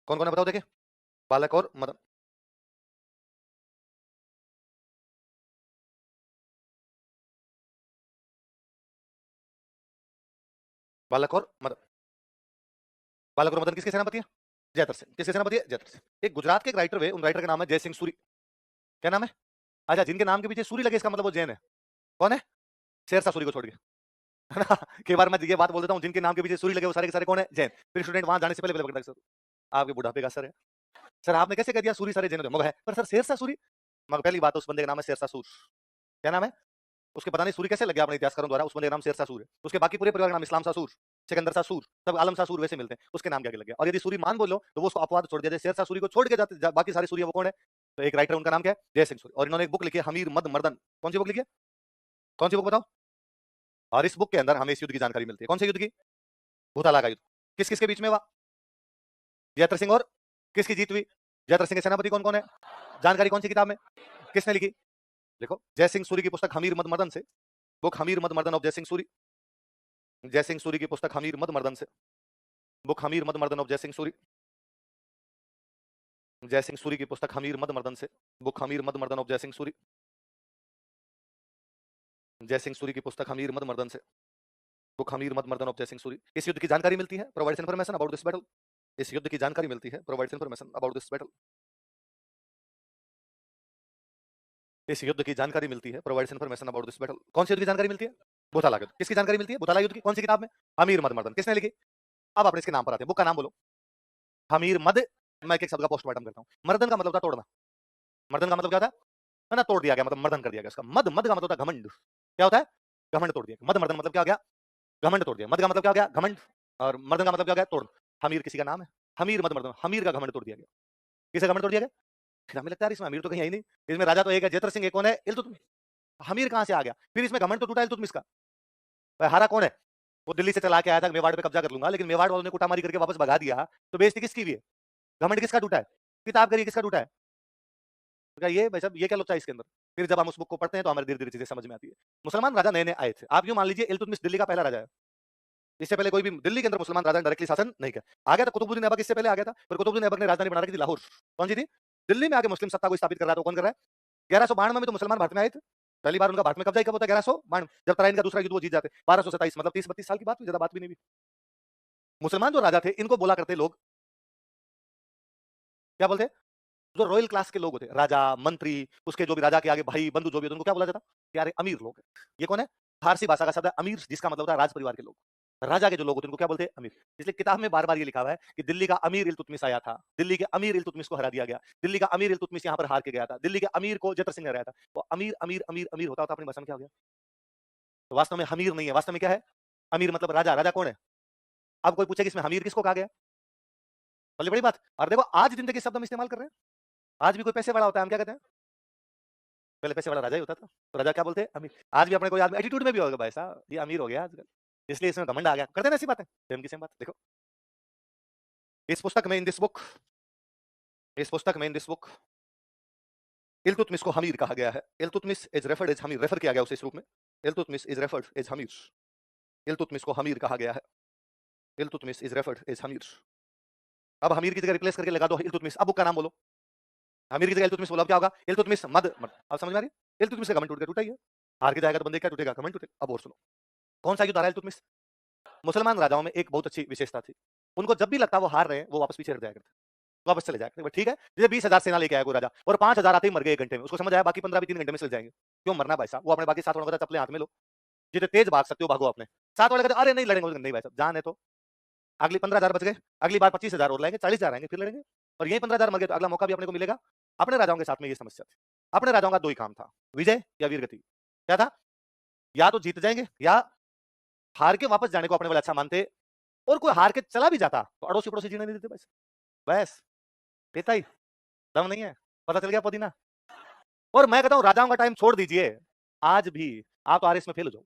कौन कौन है बताओ देखे? बालक और मदन। बालक और मदन। बालक और मदन किसके सेनापति है? जयद्रथ सिंह। किसके सेनापति है? जयद्रथ सिंह। एक गुजरात के एक राइटर हुए, उन राइटर का नाम है जय सिंह सूरी। क्या नाम है? अच्छा, जिनके नाम के पीछे सूरी लगे इसका मतलब वो जैन है। कौन है? शेरशाह सूरी को छोड़ के, है ना? कई बार मैं ये बात बोल देता हूँ, जिनके नाम के पीछे सूरी लगे वो सारे के सारे कौन है? जैन। फिर स्टूडेंट वहां जाने से पहले पहले पकड़ता है, सर आपके बुढ़ापे का असर है। सर आपने कैसे कह दिया सूरी सारे जैन होते हैं? मगर है, पर सर शेरशाह सूरी, मगर पहली बात तो उस बंदे का नाम है शेरशाह सूर। क्या नाम है उसके? पता नहीं सूरी कैसे लग गया अपने इतिहासकारों द्वारा, उस बंदे का नाम शेरशाह सूर है। उसके बाकी पूरे परिवार का नाम इस्लाम शाह सूर, सिकंदर शाह सूर, सब आलम शाह सूर वैसे मिलते हैं, उसके नाम क्या लग गया? और यदि सूरी मान बोलो तो वो उसको अपवाद छोड़ दिया, शेरशाह सूरी को छोड़ के जाते बाकी सारे सूरी वो कौन है? तो एक राइटर उनका नाम क्या है? जय सिंह सूरी। और इन्होंने एक बुक लिखी है हमीर मद मर्दन। कौन सी बुक लिखी है? कौन सी बुक बताओ? और इस बुक के अंदर हमें इस युद्ध की जानकारी मिलती है। कौन से युद्ध की? भूताला का युद्ध। किस किसके बीच में हुआ? जयत्र सिंह और किसकी जीत हुई? जयत्र सिंह के सेनापति कौन कौन है? जानकारी कौन सी किताब में? किसने लिखी? देखो, जय सिंह सूरी की पुस्तक हमीर मद मर्दन से, बुक हमीर मद मर्दन ऑफ जय सिंह सूरी। जय सिंह सूरी की पुस्तक हमीर मद मर्दन से, बुक हमीर मद मर्दन ऑफ जय सिंह सूरी। जय सिंह सूरी की पुस्तक हमीर मद मर्दन से, बुक हमीर मद मर्दन ऑफ जय सिंह सूरी। जय सिंह सूरी की पुस्तक हमीर मद मर्दन से, बुक हमीर मद मर्दन ऑफ जय सिंह सूरी। इस युद्ध की जानकारी मिलती है, provides information about this battle. इस युद्ध की जानकारी मिलती है, provides information about this battle. इस युद्ध की जानकारी मिलती है, provides information about this battle. कौन सी युद्ध की जानकारी मिलती है? भूताला युद्ध। किसकी जानकारी मिलती है? भूताला युद्ध की। कौन सी किताब में? हमीर मद मर्दन। किसने लिखी? अब अपने इसके नाम पर आते हैं, बुक का नाम बोलो। हमीर मद। मैं एक एक शब्द का पोस्टमार्टम करता हूँ। मर्दन का मतलब था तोड़ना। मर्दन का मतलब क्या था? है ना, तोड़ दिया गया, मतलब मर्दन कर दिया गया उसका। मद, मद का मतलब होता है घमंड। क्या होता है? घमंड तोड़ दिया। मद मर्दन मतलब क्या हो गया? घमंड तोड़ दिया। मद का मतलब क्या हो गया? घमंड। और मर्दन का मतलब क्या हो गया? तोड़। हमीर किसी का नाम है, हमीर मद मर्दन, हमीर का घमंड तोड़ दिया गया। किसे घमंड तोड़ दिया गया? फिर हमें लगता है यार इसमें अमीर तो कहीं है ही नहीं, इसमें राजा तो एक है जयत्र सिंह, एक कौन है? इल्तुतमिश। हमीर कहां से आ गया? फिर इसमें घमंड तो टूटा इल्तुतमिश का। भाई हारा कौन है? वो दिल्ली से चला के आया था मेवाड़ पे कब्जा कर लूंगा, लेकिन मेवाड़ वालों ने कुटामारी करके वापस भगा दिया, तो बेइज्जती किसकी हुई है? घमंड किसका टूटा है? किताब करिए किसका टूटा है? तो क्या ये भाई साहब, ये क्या लोचा है इसके अंदर? फिर जब हम उस बुक को पढ़ते हैं तो हमारे धीरे धीरे चीजें समझ में आती है। मुसलमान राजा नए नए आए थे। आप यूं मान लीजिए इल्तुतमिश दिल्ली का पहला राजा है। इससे पहले कोई भी दिल्ली के अंदर मुसलमान राजा ने डायरेक्टली शासन नहीं किया। आ गया था कुतुबुद्दीन ऐबक, इससे पहले आ गया था, पर कुतुबुद्दीन ऐबक ने राजधानी बना रखी थी लाहौर। कौन सी थी? दिल्ली में आके मुस्लिम सत्ता को स्थापित कर रहा था। कौन कर रहा है? 1192 में तो मुसलमान भारत में आए थे। पहली बार उनका भारत में कब्जा कब होता है? 1192, जब तराइन का दूसरा युद्ध वो जीत जाते। 1227, मतलब 30-32 साल की बात हुई, ज्यादा बात भी नहीं हुई। मुसलमान जो राजा थे इनको बोला करते लोग, क्या बोलते? जो रॉयल क्लास के लोग होते, राजा, मंत्री, उसके जो भी राजा के आगे भाई बंधु जो भी होते, उनको क्या बोला जाता? यार अमीर लोग हैं। ये कौन है? फारसी भाषा का शब्द है अमीर, जिसका मतलब होता है राज परिवार के लोग। राजा के जो लोग होते हैं उनको क्या बोलते हैं? अमीर। इसलिए किताब में बार बार ये लिखा हुआ है कि दिल्ली का अमीर इल्तुतमिश आया था, दिल्ली के अमीर इल्तुतमिश को हरा दिया गया, दिल्ली का अमीर इल्तुतमिश यहाँ पर हार के गया था, दिल्ली के अमीर को जतर सिंह ने हराया था। वो अमीर अमीर अमीर अमीर होता अपनी भाषा में क्या हो गया? तो वास्तव में हमीर नहीं है, वास्तव में क्या है? अमीर मतलब राजा। राजा कौन है? अब कोई पूछे कि इसमें हमीर किसको कहा गया? बोले बड़ी बात। और देखो आज जिंदगी शब्द हम इस्तेमाल कर रहे हैं। आज भी कोई पैसे वाला होता है, हम क्या कहते हैं? पहले पैसे वाला राजा ही होता था, तो राजा क्या बोलते हैं? अमीर। आज भी अपने कोई आदमी एटीट्यूड में भी होगा भाई साहब, ये अमीर हो गया आजकल, इसलिए इसमें घमंड आ गया। करते हैं ना ऐसी बातें, सेम की सेम बात। देखो इस पुस्तक में, इन दिस बुक, इस पुस्तक में, इन दिस बुक, इल्तुतमिश को हमीर कहा गया है। Iltutmish is referred as Hamir, refer किया गया उसे इस रूप में। Iltutmish is referred as Hamir. Iltutmish को हमीर कहा गया है। Iltutmish is referred as Hamir. अब हमीर की जगह रिप्लेस करके लगा दो इल्तुतमिश। अब बुक का नाम बोलो। हमीर की जगह इल्तुतमिश बोलो, अब क्या होगा? इल्तुतमिश मद मद। अब समझ में आ रही है? इल्तुतमिश का घमंड टूट गया, टूटा ही है। हार के जाएगा तो बंदे क्या टूटेगा? घमंड टूटेगा। अब और सुनो, कौन सा युद्ध हारा इल्तुतमिश? मुसलमान राजाओं में एक बहुत अच्छी विशेषता थी, उनको जब भी लगता वो हार रहे हैं वो वापस पीछे हट जाया करते, वापस चले जाया करते। ठीक है, जैसे 20,000 सेना लेके आया कोई राजा और 5,000 आते ही मर गए 1 घंटे में, उसको समझ आया बाकी 15 भी 3 घंटे में चल जाएंगे। क्यों मरना भाई साहब? वो अपने बाकी 7 वालों को चप्पलें हाथ में लो, जितने तेज भाग सकते हो भागो अपने। 7 वाले कहते अरे नहीं लड़ेंगे, नहीं भाई साहब जान है तो। अगली 15,000 बच गए, अगली बार 25,000 और लाएंगे, 40,000 आएंगे, फिर लड़ेंगे। और यही 15,000 मर गए तो अगला मौका भी अपने को मिलेगा। अपने राजाओं के साथ में ये समस्या थी। अपने राजाओं का 2 ही काम था, विजय या वीरगति। क्या था? या तो जीत जाएंगे या हार के वापस जाने को अपने वाले अच्छा मानते, और कोई हार के चला भी जाता तो अड़ोसी पड़ोसी जीने नहीं देते। बस देता ही दम नहीं है, पता चल गया पुदीना। और मैं कहता हूं राजाओं का टाइम छोड़ दीजिए, आज भी आप तो आरएस में फेल हो जाओ,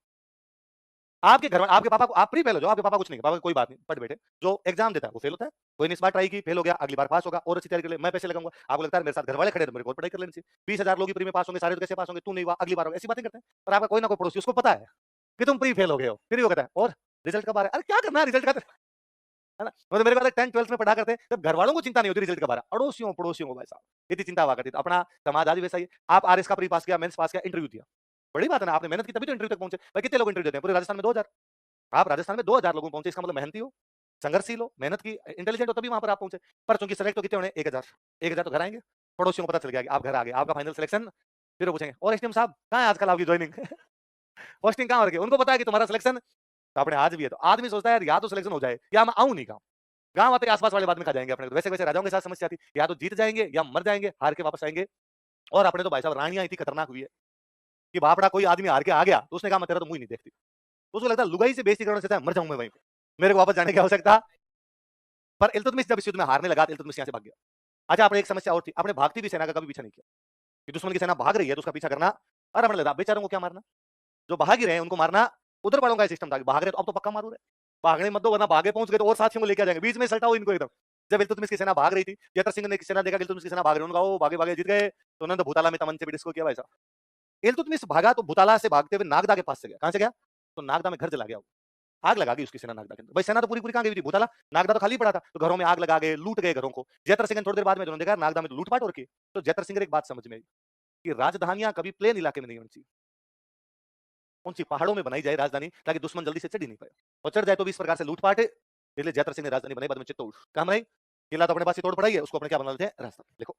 आपके घर में आपके पापा को आप प्री फेल हो जाओ, आपके पापा कुछ नहीं, पापा कोई बात नहीं, पढ़ बैठे। जो एग्जाम देता है वो फेल होता है, कोई ने इस बार ट्राई की फेल हो गया, अगली बार पास होगा और अच्छी तैयारी कर ले, मैं पैसे लगाऊंगा। आपको लगता है मेरे साथ घर वाले खड़े तो मेरे को पढ़ाई कर लेनी चाहिए, 20,000 लोग प्री में पास होंगे, सारे तो कैसे पास होंगे, तू नहीं हुआ अगली बार होगा, ऐसी बातें करते हैं। और आपका कोई ना कोई पड़ोसी उसको पता है कि तुम प्री फेल हो गए हो, फिर वो कहता है और रिजल्ट कब आ रहा है? अरे क्या करना है रिजल्ट का, है ना? मतलब मेरे पास 10th 12th में पढ़ा करते, जब घर वालों को चिंता नहीं होती रिजल्ट का बारे, अड़ोसियों पड़ोसियों को भाई साहब इतनी चिंता हुआ करती। तो अपना समाज आज भी वैसा ही है। आप आरएस का प्री पास किया, मेंस पास किया, इंटरव्यू दिया, बड़ी बात है ना, आपने मेहनत की तभी तो इंटरव्यू तक पहुंचे। भाई कितने लोग इंटरव्यू देते हैं पूरे राजस्थान में? 2,000। आप राजस्थान में 2,000 लोगों पहुंचे, इसका मतलब मेहनती हो, संघर्षशील हो, मेहनत की, इंटेलिजेंट हो, तभी वहां पर आप पहुंचे। पर चूंकि सेलेक्ट तो कितने होने? 1,000। 1,000 तो घर आएंगे, पड़ोसियों को पता चल गया कि आप घर आ गए, आपका फाइनल सिलेक्शन, फिर वो पूछेंगे और एसडीएम साहब कहाँ है आजकल आपकी ज्वाइनिंग? पोस्टिंग कहाँ हो रखी है, उनको पता है कि तुम्हारा सिलेक्शन तो अपने आज भी है। तो आदमी सोचता है यार या तो सिलेक्शन हो जाए या मैं आऊं नहीं गाँव। गाँव आते आसपास वाले बाद में खा जाएंगे अपने। वैसे वैसे राजाओं के साथ समस्या थी, या तो जीत जाएंगे या मर जाएंगे, हार के वापस आएंगे। और अपने तो भाई साहब रानियां इतनी खतरनाक हुई है कि बापड़ा कोई आदमी हार के आ गया तो उसने कहा मैं तेरा तो मुंह ही नहीं देखती। तो उसको लगता है लुगाई से बेइज्जती करने से अच्छा है मर जाऊं मैं वहीं पे, मेरे को वापस जाने की आवश्यकता। पर इल्तुतमिश जब इस युद्ध में हारने लगा तो इल्तुतमिश यहाँ से भाग गया। अच्छा आपने एक समस्या और थी, आपने भागती भी सेना का कभी पीछा नहीं किया कि दुश्मन की सेना भाग रही है तो उसका पीछा करना और अपने लगा बेचारों को क्या मारना, जो भाग ही रहे हैं उनको मारना। उधर वालों का सिस्टम था कि भाग रहे तो अब तो पक्का मारू रहे, भागने मत दो वरना भागे पहुंच गए तो और साथियों को लेकर जाएंगे, बीच में सल्टाओ इनको एकदम। जब इल्तुतमिश की सेना भाग रही थी, जयतर सिंह ने सेना देखा इल्तुतमिश की सेना भाग रही है, उन्होंने कहा ओ भागे भागे जीत गए, तो उन्होंने तो भूताला में तमन से भी डिस्को किया भाई साहब। इल्तुतमिश भागा तो भूताला से भागते हुए नागदा के पास से गया, कहां से गया, तो नागदा में घर जला गया, आग लगा गई उसकी सेना नागदा के अंदर। भाई सेना तो पूरी पूरी कहां गई थी, भूताला नागदा तो खाली पड़ा था, तो घरों में आग लगा गए, लूट गए घरों को। जयतर सिंह ने थोड़ी देर बाद में उन्होंने देखा नागदा में तो लूटपाट हो रखी है। तो जयतर सिंह ने एक बात समझ में आई कि राजधानियां कभी प्लेन इलाके में नहीं होनी चाहिए, कौन सी पहाड़ों में बनाई जाए राजधानी ताकि दुश्मन जल्दी से चढ़ ही नहीं पाए, और चढ़ जाए तो भी इस प्रकार से लूटपाट है। इसलिए जयतर सिंह ने राजधानी बनाई, बाद में चित्तौड़ कहां बनाई, किला तो अपने पास ही तोड़ पड़ाई है, उसको अपने क्या बना लेते हैं राजधानी। देखो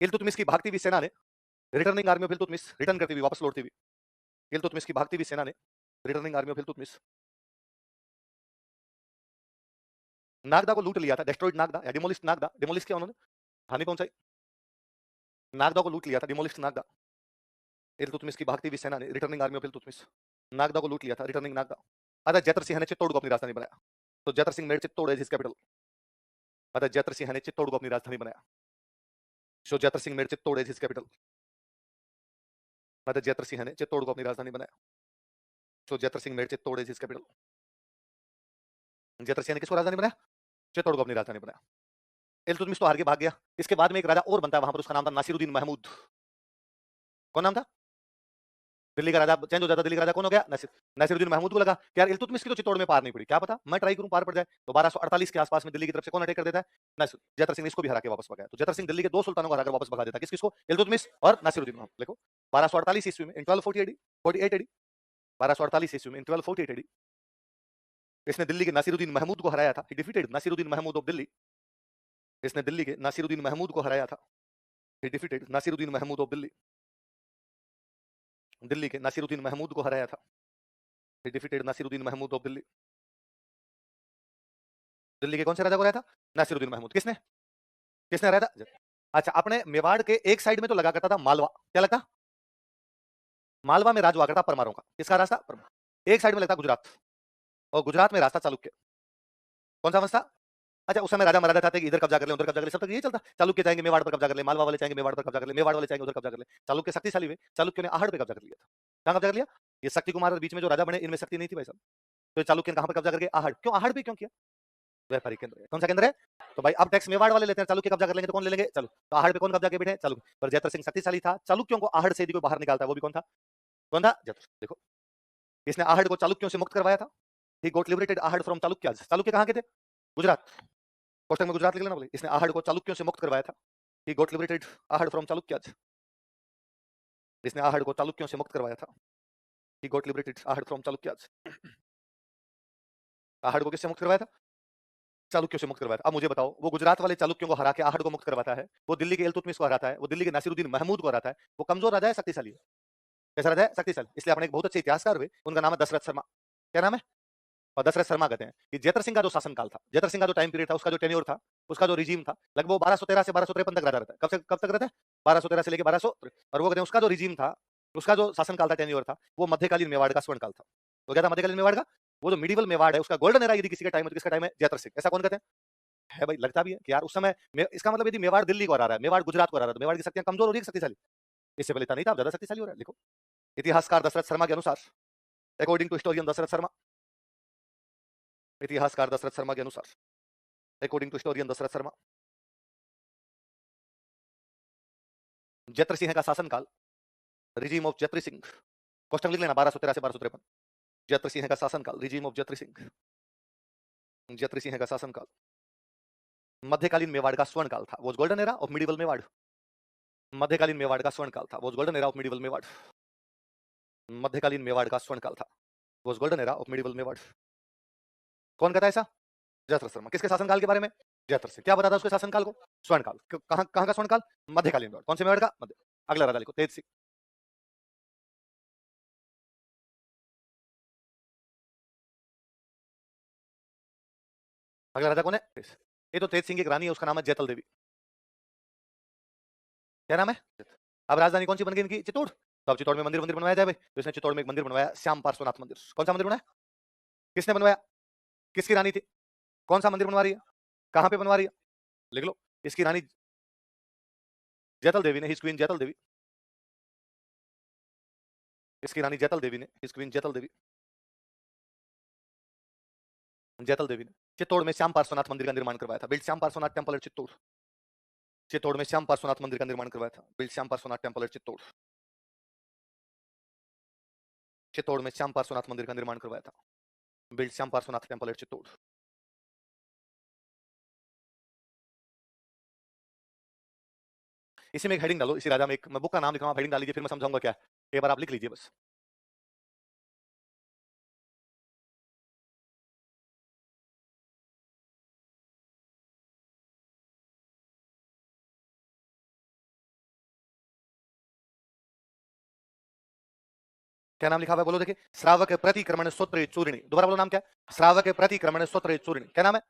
इल्तुतमिश की भागती हुई सेना ने returning army of Iltutmish return करती हुई वापस लौटती हुई, इल्तुतमिश की भागती हुई सेना ने returning army of Iltutmish Nagda को लूट लिया था, डेस्ट्रॉइड नागदा या डिमोलिस्ट नागदा, डिमोलिस्ट किया उन्होंने, हानि पहुंचाई, नागदा को लूट लिया था, डिमोलिस्ट नागदा। इल्तुतमिश की भागती हुई सेना ने returning army of Iltutmish Nagda को लूट लिया था, रिटर्निंग नागदा। अतः जयतर सिंह ने चित्तौड़ को अपनी राजधानी बनाया, तो Jaitra Singh made Chittor as his capital. अतः जयतर सिंह ने चित्तौड़ को अपनी राजधानी बनाया, so Jaitra Singh made Chittor as his capital. अतः जयतर सिंह ने चित्तौड़ को अपनी राजधानी बनाया, so Jaitra Singh made Chittor as his capital. Jaitra Singh ने किसको राजधानी बनाया, चित्तौड़ को अपनी राजधानी बनाया। इल्तुतमिश तो हार के भाग गया। इसके बाद में एक राजा और बनता है वहां पर, उसका नाम था नासिरुद्दीन महमूद। कौन नाम था, दिल्ली का राजा चेंज हो जाता, दिल्ली का राजा कौन हो गया, नासिरुद्दीन महमूद को लगा कि यार इल्तुतमिश की तो चित्तौड़ में पार नहीं पड़ी, क्या पता मैं ट्राई करूं पार पड़ जाए। तो 1248 के आसपास में दिल्ली की तरफ से कौन अटैक कर देता है, नासिर। जयतर सिंह ने इसको भी हरा के वापस भगाया। तो जयतर सिंह दिल्ली के दो सुल्तानों को हराकर वापस भगा देता है, किस किसको, इल्तुतमिश और नासिरुद्दीन महमूद। देखो 1248 ईस्वी में इन 1248 एडी 48 एडी 1248 ईस्वी में इन 1248 एडी इसने दिल्ली के नासिरुद्दीन महमूद को हराया था, he defeated Nasiruddin Mahmud of Delhi. इसने दिल्ली के नासिरुद्दीन महमूद को हराया था, he defeated Nasiruddin Mahmud of Delhi. Delhi के नासिरुद्दीन महमूद को हराया था, he defeated Nasiruddin Mahmud of Delhi. Delhi के कौन से राजा को हराया था, नासिरुद्दीन महमूद। किसने किसने हराया था, अच्छा अपने मेवाड़ के एक साइड में तो लगा करता था मालवा, क्या लगता, मालवा में राज हुआ करता परमारों का, किसका रास्ता, एक साइड में लगता गुजरात, और गुजरात में रास्ता चालुक्य। कौन सा वंश था, अच्छा उस समय राजा महाराजा चाहते कि इधर कब्जा कर ले उधर कब्जा कर ले, सब तक ये चलता, चालुक्य चाहेंगे मेवाड़ पर कब्जा कर ले, मालवा वाले चाहेंगे मेवाड़ पर कब्जा कर ले, मेवाड़ वाले चाहेंगे उधर कब्जा कर ले। चालुक्य शक्तिशाली हुए, चालुक्य ने आहड़ पे कब्जा कर लिया था। कहां कब्जा कर लिया, ये शक्ति कुमार और बीच में जो राजा बने इनमें शक्ति नहीं थी भाई साहब, तो चालुक्य ने कहां पर कब्जा करके, आहड़। क्यों आहड़ पे क्यों किया, व्यापारिक केंद्र है, कौन सा केंद्र है, तो भाई अब टैक्स मेवाड़ वाले लेते हैं, चालुक्य कब्जा कर लेंगे तो कौन ले लेंगे, चलो तो आहड़ पे कौन कब्जा के बैठे, चालुक्य। पर जयतर सिंह शक्तिशाली था, चालुक्यों को आहड़ से यदि कोई बाहर निकालता है वो भी कौन था, जयतर। देखो इसने आहड़ को चालुक्यों से मुक्त करवाया था, he got liberated Ahar from Chalukya. Chalukya कहां के थे, गुजरात, कोष्टक में गुजरात लिख लेना बोले, इसने आहड़ को चालुक्यों से मुक्त करवाया था, he got liberated Ahar from Chalukya. इसने आहड़ को चालुक्यों से मुक्त करवाया था, he got liberated Ahar from Chalukya. Ahar को किससे मुक्त करवाया था, चालुक्यों से मुक्त करवाया था। अब मुझे बताओ वो गुजरात वाले चालुक्यों को हरा के आहड़ को मुक्त करवाता है, वो दिल्ली के इल्तुतमिश को हराता है, वो दिल्ली के नासिरुद्दीन महमूद को हराता है, वो कमजोर राजा है शक्तिशाली है, कैसा राजा है, शक्तिशाली। इसलिए अपने एक बहुत अच्छे इतिहासकार हुए, उनका नाम है दशरथ शर्मा। क्या नाम है, और दशरथ शर्मा कहते हैं कि जयतर सिंह का जो शासनकाल था, जयतर सिंह का जो टाइम पीरियड था, उसका जो टेन्योर था, उसका जो रिजीम था, लगभग 1213 से 1253 तक राजा रहता है। कब से कब तक रहता है, 1213 से लेकर 1200। और वो कहते हैं उसका जो रिजीम था, उसका जो शासनकाल था, टेन्योर था, वो मध्यकालीन मेवाड़ का स्वर्णकाल था। तो क्या था मध्यकालीन मेवाड़ का, वो जो मिडिवल मेवाड़ है उसका गोल्डन एरा यदि किसी का टाइम है तो किसका टाइम है, जयतर सिंह। ऐसा कौन कहते हैं, है भाई, लगता भी है कि यार उस समय इसका मतलब यदि मेवाड़ दिल्ली को हरा रहा है, मेवाड़ गुजरात को हरा रहा है, तो मेवाड़ की शक्तियां कमजोर हो रही है शक्तिशाली, इससे पहले था नहीं था, अब ज्यादा शक्तिशाली हो रहा है। लिखो इतिहासकार दशरथ शर्मा के अनुसार, according to historian Dashrath Sharma, इतिहासकार दशरथ शर्मा के अनुसार, according to historian Dashrath Sharma, Jaitra Singh का शासनकाल, regime of Jaitra Singh, question लिख लेना 1213 से 1253। जयत्र सिंह का शासनकाल, रिजीम ऑफ जयत्र सिंह, जयत्र सिंह का शासनकाल मध्यकालीन मेवाड़ का स्वर्ण काल था, वो golden era of medieval Mewar. मध्यकालीन मेवाड़ का स्वर्ण काल था, वो golden era of medieval Mewar. मध्यकालीन मेवाड़ का स्वर्ण काल था, वो golden era of medieval Mewar. कौन कहता है ऐसा, जयत्र शर्मा। किसके शासनकाल के बारे में, जयत्र सिंह। क्या बताता है उसके शासनकाल को, स्वर्ण काल। कहां कहां का स्वर्ण काल, मध्यकालीन मेवाड़। कौन से मेवाड़ का, मध्य। अगला राजा लिखो तेज सिंह। अगला राजा कौन है? ये तो तेज सिंह की एक रानी है, उसका नाम है जैतल देवी। क्या नाम है? अब राजधानी कौन सी बन गई इनकी? चित्तौड़। तो अब चित्तौड़ में मंदिर मंदिर बनवाया जाए भाई, तो इसने चित्तौड़ में एक मंदिर बनवाया, श्याम पार्श्वनाथ मंदिर। कौन सा मंदिर बनाया? किसने बनवाया? किसकी रानी थी? कौन सा मंदिर बनवा रही है? कहां पे बनवा रही है? लिख लो। इसकी रानी जैतल देवी ने, हिज क्वीन जैतल देवी। इसकी रानी जैतल देवी ने, हिज क्वीन जैतल देवी, जैतल देवी ने चित्तौड़ में श्याम पार्श्वनाथ मंदिर का निर्माण करवाया था। Build Shyam Parshvanath temple at Chittor. Chittor में श्याम पार्श्वनाथ मंदिर का निर्माण करवाया था। Build Shyam Parshvanath temple at Chittor. Chittor में श्याम पार्श्वनाथ मंदिर का निर्माण करवाया था। Build Shyam Parshvanath temple at Chittor. इसी में एक हेडिंग डालो, इसी राजा में एक, मैं बुक का नाम लिखूंगा, हेडिंग डाल लीजिए, फिर मैं समझाऊंगा क्या है। एक बार आप लिख लीजिए बस। क्या नाम लिखा हुआ है बोलो देखिए? श्रावक प्रतिक्रमण सूत्र चूर्णी। दोबारा बोलो नाम क्या है? श्रावक प्रतिक्रमण सूत्र चूर्णी। क्या नाम है?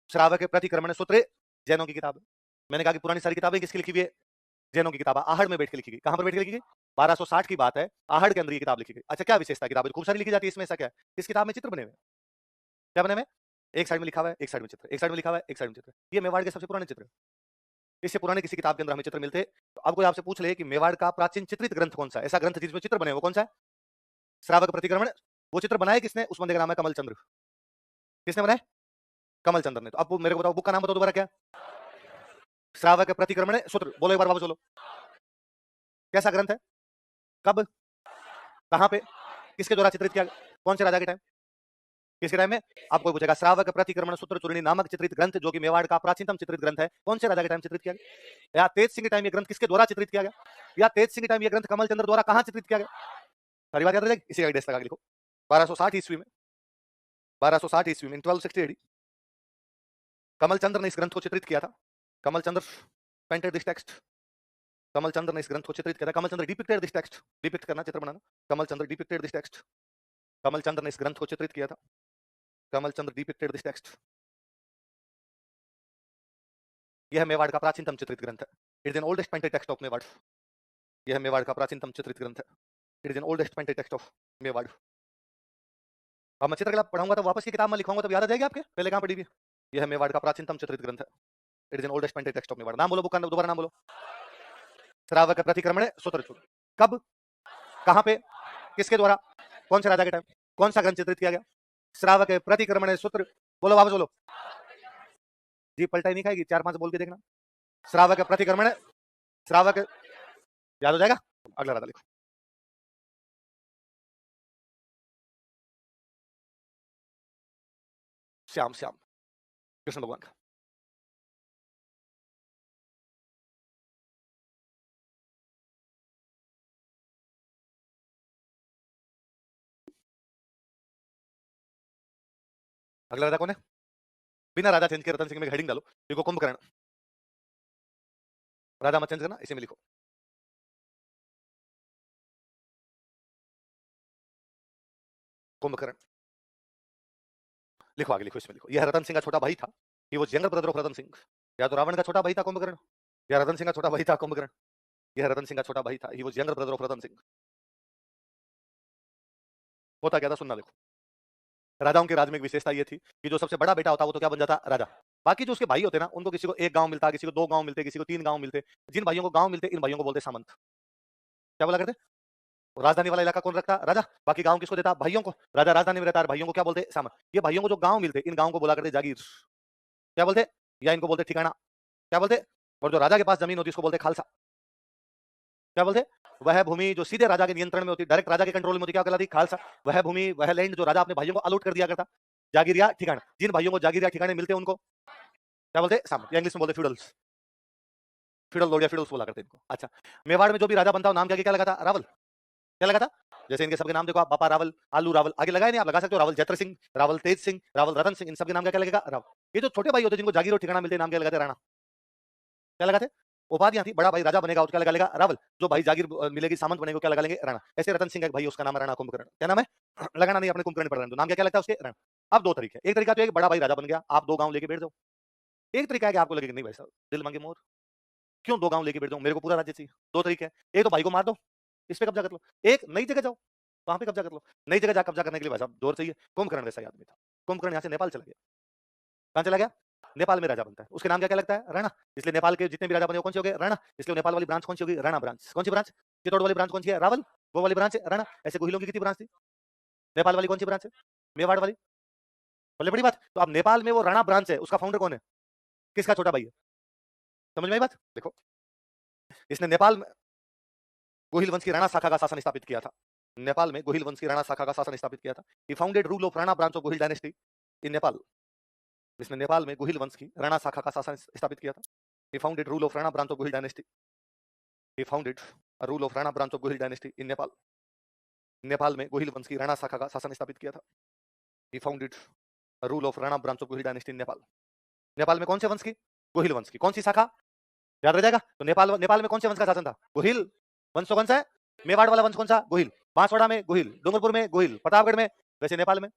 श्रावक प्रतिक्रमण सूत्र, जैनों की किताब है। मैंने कहा कि पुरानी सारी किताबें किसकी लिखी हुई है? जैनों की किताब। आहड़ में बैठ के लिखी गई। कहां पर बैठ के लिखी गई? 1260 की बात है, आहड़ के अंदर ये किताब लिखी गई। अच्छा, क्या विशेषता किताब खूब सारी लिखी जाती है, इसमें ऐसा क्या है? इस किताब में चित्र बने हुए। क्या बने हुए? एक साइड में लिखा हुआ है, एक साइड में चित्र, एक साइड में लिखा हुआ है, एक साइड में चित्र। ये मेवाड़ के सबसे पुराने चित्र। इससे पुराने किसी किताब के अंदर हमें चित्र मिलते। तो अब कोई आपसे पूछ ले कि मेवाड़ का प्राचीन चित्रित ग्रंथ कौन सा है, ऐसा ग्रंथ जिसमें चित्र बने वो कौन सा है? श्रावक प्रतिक्रमण। वो चित्र बनाए किसने? उस बंदे का नाम है कमल चंद्र। किसने बनाए? कमल चंद्र ने। तो अब मेरे को बताओ, बुक का नाम बताओ दोबारा क्या? श्रावक प्रतिक्रमण सूत्र। बोलो एक बार वापस बोलो। कैसा ग्रंथ है? कब? कहां पे? किसके द्वारा चित्रित किया? कौन से राजा के टाइम? किसके टाइम में? आपको पूछेगा श्रावक प्रतिक्रमण सूत्र चूर्णी नामक चित्रित ग्रंथ, जो कि मेवाड़ का प्राचीनतम चित्रित ग्रंथ है, कौन से राजा के टाइम चित्रित किया गया? या तेज सिंह के टाइम ये ग्रंथ किसके द्वारा चित्रित किया गया? या तेज सिंह के टाइम ये ग्रंथ कमल चंद्र द्वारा कहां चित्रित किया गया? सारी बात याद रहेगी, इसी का एड्रेस लगा के लिखो। 1260 ईस्वी में, 1260 ईस्वी में, 1260 एडी, कमल चंद्र ने इस ग्रंथ को चित्रित किया था। कमल चंद्र पेंटेड दिस टेक्स्ट। कमल चंद्र ने इस ग्रंथ को चित्रित किया था। कमल चंद्र डिपिक्टेड दिस टेक्स्ट। डिपिक्ट करना, चित्र बनाना। कमल चंद्र डिपिक्टेड दिस टेक्स्ट। कमल चंद्र ने इस ग्रंथ को चित्रित किया था। कमल चंद्र डिपिक्टेड दिस टेक्स्ट। यह मेवाड़ का प्राचीनतम चित्रित ग्रंथ है। It is an oldest painted text of Mewar. यह मेवाड़ का प्राचीनतम चित्रित ग्रंथ है। It is an oldest painted text of Mewar. अब मैं चित्रकला पढ़ाऊंगा तो वापस की किताब में लिखवाऊंगा, तब याद आ जाएगी आपके, पहले कहां पढ़ी हुई? यह मेवाड़ का प्राचीनतम चित्रित ग्रंथ है। It is an oldest painted text of Mewar. नाम बोलो बुक का, दोबारा नाम बोलो। श्रावक प्रतिक्रमण सूत्र चूर्ण। कब? कहां पे? किसके द्वारा? कौन से राजा के टाइम? कौन सा ग्रंथ चित्रित किया गया? श्रावक प्रतिक्रमण सूत्र। बोलो वापस बोलो। जी पलटाई नहीं खाएगी, 4-5 बोल के देखना। श्रावक प्रतिक्रमण, श्रावक, याद हो जाएगा। अगला राजा लिखो। श्याम, श्याम कृष्ण भगवान का। अगला राजा कौन है? बिना राजा चेंज के रतन सिंह में हेडिंग डालो, देखो कुंभकर्ण। राजा मत चेंज करना, इसे में लिखो कुंभकर्ण। लिखो आगे, लिखो इसमें लिखो, यह रतन सिंह का छोटा भाई था। He was younger brother of Ratan Singh. या तो रावण का छोटा भाई था कुंभकर्ण, या रतन सिंह का छोटा भाई था कुंभकर्ण। यह रतन सिंह का छोटा भाई था। He was younger brother of Ratan Singh. होता क्या था सुनना देखो। राजाओं के राज में एक विशेषता ये थी कि जो सबसे बड़ा बेटा होता वो तो क्या बन जाता? राजा। बाकी जो उसके भाई होते ना, उनको किसी को एक गांव मिलता, किसी को 2 गांव मिलते, किसी को 3 गांव मिलते। जिन भाइयों को गांव मिलते, इन भाइयों को बोलते सामंत। क्या बोला करते? राजधानी वाला इलाका कौन रखता? राजा। बाकी गांव किसको देता? भाइयों को। राजा राजधानी में रहता है, भाइयों को क्या बोलते? सामंत। ये भाइयों को जो गांव मिलते, इन गांव को बोला करते जागीर। क्या बोलते? या इनको बोलते ठिकाना। क्या बोलते? और जो राजा के पास जमीन होती उसको बोलते खालसा। क्या बोलते? वह भूमि जो सीधे राजा के नियंत्रण में होती, डायरेक्ट राजा के कंट्रोल में होती, क्या कहलाती? खालसा। वह भूमि, वह लैंड जो राजा अपने भाइयों को अलॉट कर दिया करता, जागीर या ठिकाना। जिन भाइयों को जागीर या ठिकाने मिलते हैं उनको क्या बोलते? सामंत, या इंग्लिश में बोलते फ्यूडल्स। फ्यूडल लॉर्ड या फ्यूडल्स बोला करते इनको। अच्छा, मेवाड़ में जो भी राजा बनता हो नाम क्या लगा था? रावल। क्या लगा था? जैसे इनके सबके नाम देखो आप, बापा रावल, आलू रावल, आगे लगाए नहीं, आप लगा सकते हो। रावल जैत्र सिंह, रावल तेज सिंह, रावल रतन सिंह, इन सबके नाम क्या लगेगा? रावल। ये जो छोटे भाई होते जिनको जागीर और ठिकाना मिलते नाम क्या लगाते? राणा। क्या लगाते? उपाधियां थी। बड़ा भाई राजा बनेगा उसका लगा लेगा रावल, जो भाई जागीर मिलेगी सामंत बनेगा क्या लगा लेंगे? राणा। ऐसे रतन सिंह का भाई, उसका नाम है राणा कुंभकर्ण। क्या नाम है? लगाना नहीं, अपने कुंभकर्ण पढ़ रहे हैं तो नाम क्या लगता है उसके? राणा। अब दो तरीके, एक तरीका तो एक बड़ा भाई राजा बन गया, आप 2 गाँव लेके बैठ जाओ। एक तरीका है कि आपको लगे कि नहीं भाई साहब, दिल मांगे मोर, क्यों 2 गाँव लेके बैठ जाऊँ, मेरे को पूरा राज्य चाहिए। 2 तरीके हैं, एक तो भाई को मार दो, इस पे कब्जा कर लो, एक नई जगह जाओ, वहां पे कब्जा कर लो। नई जगह जा कब्जा करने के लिए भाई साहब जोर चाहिए। कुंभकर्ण वैसा ही आदमी था। कुंभकर्ण यहाँ से नेपाल चला गया। कहाँ चला गया? नेपाल में राजा बनता है। उसके नाम क्या क्या लगता है? राणा। इसलिए नेपाल के जितने भी राजा बने वो कौन से हो गए? राणा। इसलिए नेपाल वाली ब्रांच कौन सी होगी? राणा ब्रांच। कौन सी ब्रांच? चित्तौड़ वाली ब्रांच कौन सी है? रावल। वो वाली ब्रांच है राणा। ऐसे गोहिलों की कितनी ब्रांच थी? नेपाल वाली कौन सी ब्रांच है? मेवाड़ वाली। बोले बड़ी बात। तो अब नेपाल में वो राणा ब्रांच है, उसका फाउंडर कौन है? किसका छोटा भाई है? समझ में आई बात? देखो, इसने नेपाल में गोहिल वंश की राणा शाखा का शासन स्थापित किया था। नेपाल में गोहिल वंश की राणा शाखा का शासन स्थापित किया था। He founded rule of Rana branch of Gohil dynasty in Nepal. इसने नेपाल में गोहिल वंश की राणा शाखा का शासन स्थापित किया था। He founded rule of Rana branch of Gohil dynasty. He founded a rule of Rana branch of Gohil dynasty in Nepal. Nepal में गोहिल वंश की राणा शाखा का शासन स्थापित किया था। He founded a rule of Rana branch of Gohil dynasty in Nepal. Nepal में कौन से वंश की? गोहिल वंश की। कौन सी शाखा? याद रह जाएगा। तो नेपाल नेपाल में कौन से वंश का शासन था? गोहिल वंश। तो कौन सा है? मेवाड़ वाला वंश कौन सा? गोहिल। बांसवाड़ा में गोहिल, डूंगरपुर में गोहिल, प्रतापगढ़ में, वैसे नेपाल में।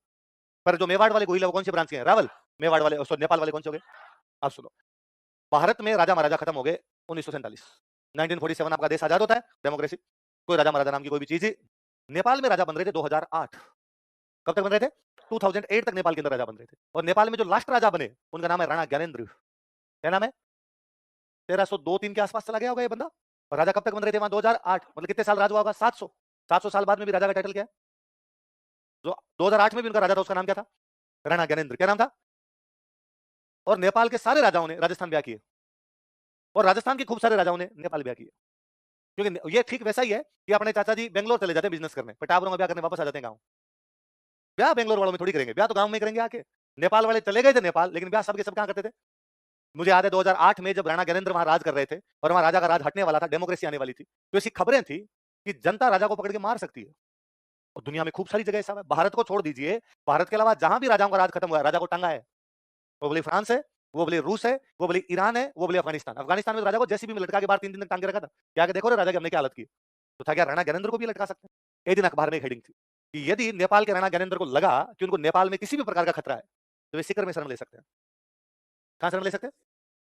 पर जो मेवाड़ वाले गोहिल है वो कौन से ब्रांच के हैं? रावल। मेवाड़ वाले नेपाल वाले कौन से हो गए? अब सुनो, भारत में राजा महाराजा खत्म हो गए 1947। 1947 आपका देश आजाद होता है, डेमोक्रेसी, कोई राजा महाराजा नाम की कोई भी चीज ही। नेपाल में राजा बन रहे थे 2008। कब तक बन रहे थे? 2008 तक नेपाल के अंदर राजा बन रहे थे। और नेपाल में जो लास्ट राजा बने उनका नाम है राणा ज्ञानेन्द्र। क्या नाम है? 1302-3 के आसपास चला गया होगा ये बंदा। और राजा कब तक बन रहे थे वहां? 2008। मतलब कितने साल राज हुआ होगा? 700 साल बाद में भी राजा का टाइटल क्या है? जो 2008 में भी उनका राजा था उसका नाम क्या था? राणा ज्ञानेन्द्र। क्या नाम था? और नेपाल के सारे राजाओं ने राजस्थान ब्याह किए, और राजस्थान के खूब सारे राजाओं ने नेपाल ब्याह किए। क्योंकि ये ठीक वैसा ही है कि अपने चाचा जी बेंगलोर चले जाते हैं बिजनेस करने, पटावरों में ब्याह करने वापस आ जाते हैं गाँव। ब्याह बेंगलोर वालों में थोड़ी करेंगे, ब्याह तो गाँव में करेंगे आके। नेपाल वाले चले गए थे नेपाल, लेकिन ब्याह सबके सब कहाँ करते थे? मुझे याद है 2008 में जब राणा ज्ञानेन्द्र वहां राज कर रहे थे और वहां राजा का राज हटने वाला था, डेमोक्रेसी आने वाली थी, तो ऐसी खबरें थी कि जनता राजा को पकड़ के मार सकती है। और दुनिया में खूब सारी जगह ऐसा है, भारत को छोड़ दीजिए, भारत के अलावा जहां भी राजाओं का राज खत्म हुआ है, राजा को टंगा है। वो बोले फ्रांस है, वो बोले रूस है, वो बोले ईरान है, वो बोले अफगानिस्तान। अफगानिस्तान में तो राजा को जैसे भी लटका के बाहर 3 दिन तक टांग के रखा था। क्या देखो रे राजा की हमने क्या हालत की। तो था क्या राणा ज्ञानेन्द्र को भी लटका सकते हैं? एक दिन अखबार में एक हेडिंग थी कि यदि नेपाल के राणा ज्ञानेन्द्र को लगा कि उनको नेपाल में किसी भी प्रकार का खतरा है तो वे सीकर में शरण ले सकते हैं। कहां शरण ले सकते हैं?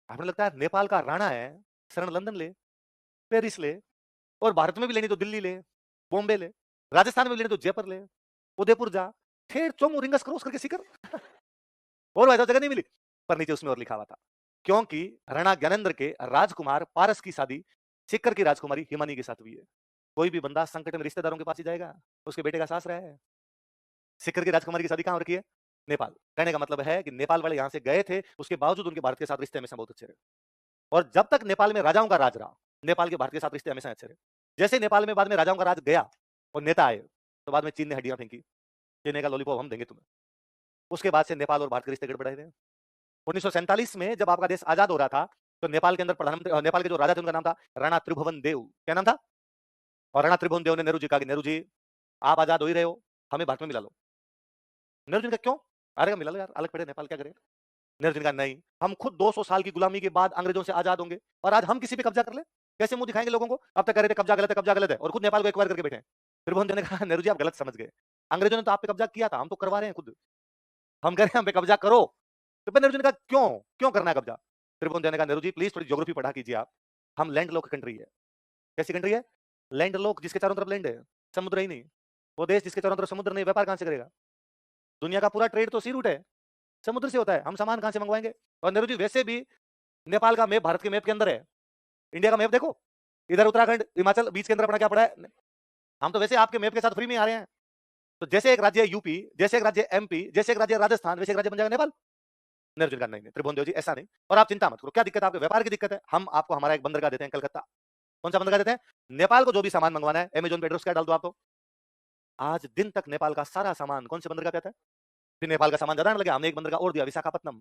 आपने लगता है नेपाल का राणा है, शरण लंदन ले, पेरिस ले, और भारत में भी लेनी तो दिल्ली ले, बॉम्बे ले, राजस्थान में भी लेनी तो जयपुर ले, उदयपुर जा, ठेठ चोमू रिंगस क्रॉस करके सीकर। और वैसा जगह नहीं मिली। पर नीचे उसमें और लिखा हुआ था क्योंकि राणा ज्ञानेन्द्र के राजकुमार पारस की शादी सीकर की राजकुमारी हिमानी के साथ हुई है। कोई भी बंदा संकट में रिश्तेदारों के पास ही जाएगा, उसके बेटे का सास रहा है। सीकर की राजकुमारी की शादी कहां हो रखी है? नेपाल। कहने का मतलब है कि नेपाल वाले यहां से गए थे, उसके बावजूद उनके भारत के साथ रिश्ते हमेशा बहुत अच्छे रहे। और जब तक नेपाल में राजाओं का राज रहा, नेपाल के भारत के साथ रिश्ते हमेशा अच्छे रहे। जैसे नेपाल में बाद में राजाओं का राज गया और नेता आए, तो बाद में चीन ने हड्डियां फेंकी, चीन का लॉलीपॉप हम देंगे तुम्हें। उसके बाद से नेपाल और भारत के रिश्ते गड़बड़ाए थे। 1947 में जब आपका देश आजाद हो रहा था, तो नेपाल के अंदर प्रधानमंत्री, नेपाल के जो राजा थे उनका नाम था राणा त्रिभुवन देव। क्या नाम था? और राणा त्रिभुवन देव ने नेहरू जी कहा कि नेहरू जी आप आजाद हो ही रहे हो, हमें भारत में मिला लो। नेहरू जी ने कहा क्यों? अरे मिला लो यार, अलग पड़े नेपाल क्या करें। नेहरू जी ने कहा नहीं, हम खुद 200 साल की गुलामी के बाद अंग्रेजों से आजाद होंगे और आज हम किसी पे कब्जा कर ले, कैसे मुंह दिखाएंगे लोगों को? अब तक कह रहे थे कब्जा गलत है, कब्जा गलत है, और खुद नेपाल को एक्वायर करके बैठे हैं। त्रिभुवन देव ने कहा नेहरू जी आप गलत समझ गए, अंग्रेजों ने तो आप पे कब्जा किया था, हम तो करवा रहे हैं खुद, हम कह रहे हैं हम पे कब्जा करो। तो नेहरू जी ने कहा क्यों क्यों करना है कब्जा? त्रिभुवन देव ने कहा नेहरू जी प्लीज थोड़ी ज्योग्राफी पढ़ा कीजिए आप, हम लैंड लॉक कंट्री है। कैसी कंट्री है? लैंड लॉक, जिसके चारों तरफ लैंड है, समुद्र ही नहीं। वो देश जिसके चारों तरफ समुद्र नहीं, व्यापार कहां से करेगा? दुनिया का पूरा ट्रेड तो सी रूट है, समुद्र से होता है, हम सामान कहां से मंगवाएंगे? और नेहरू जी वैसे भी नेपाल का मैप भारत के मैप के अंदर है, इंडिया का मैप देखो, इधर उत्तराखंड हिमाचल बीच के अंदर अपना क्या पड़ा है। हम तो वैसे आपके मैप के साथ फ्री में आ रहे हैं। तो जैसे एक राज्य है यूपी, जैसे एक राज्य एमपी, जैसे एक राज्य राजस्थान, वैसे एक राज्य बन जाएगा नेपाल। नेहरू जी का नहीं, त्रिभुवन देव जी ऐसा नहीं। और आप चिंता मत करो, क्या दिक्कत है आपके? व्यापार की दिक्कत है, हम आपको हमारा एक बंदरगाह देते हैं कलकत्ता। कौन सा बंदरगाह देते हैं? नेपाल को जो भी सामान मंगवाना है, अमेजोन पे एड्रेस क्या डाल दो आप, तो आज दिन तक नेपाल का सारा सामान कौन से बंदरगाह पे आता है? फिर नेपाल का सामान ज्यादा ना लगे, हमने एक बंदरगाह और दिया, विशाखापट्टनम।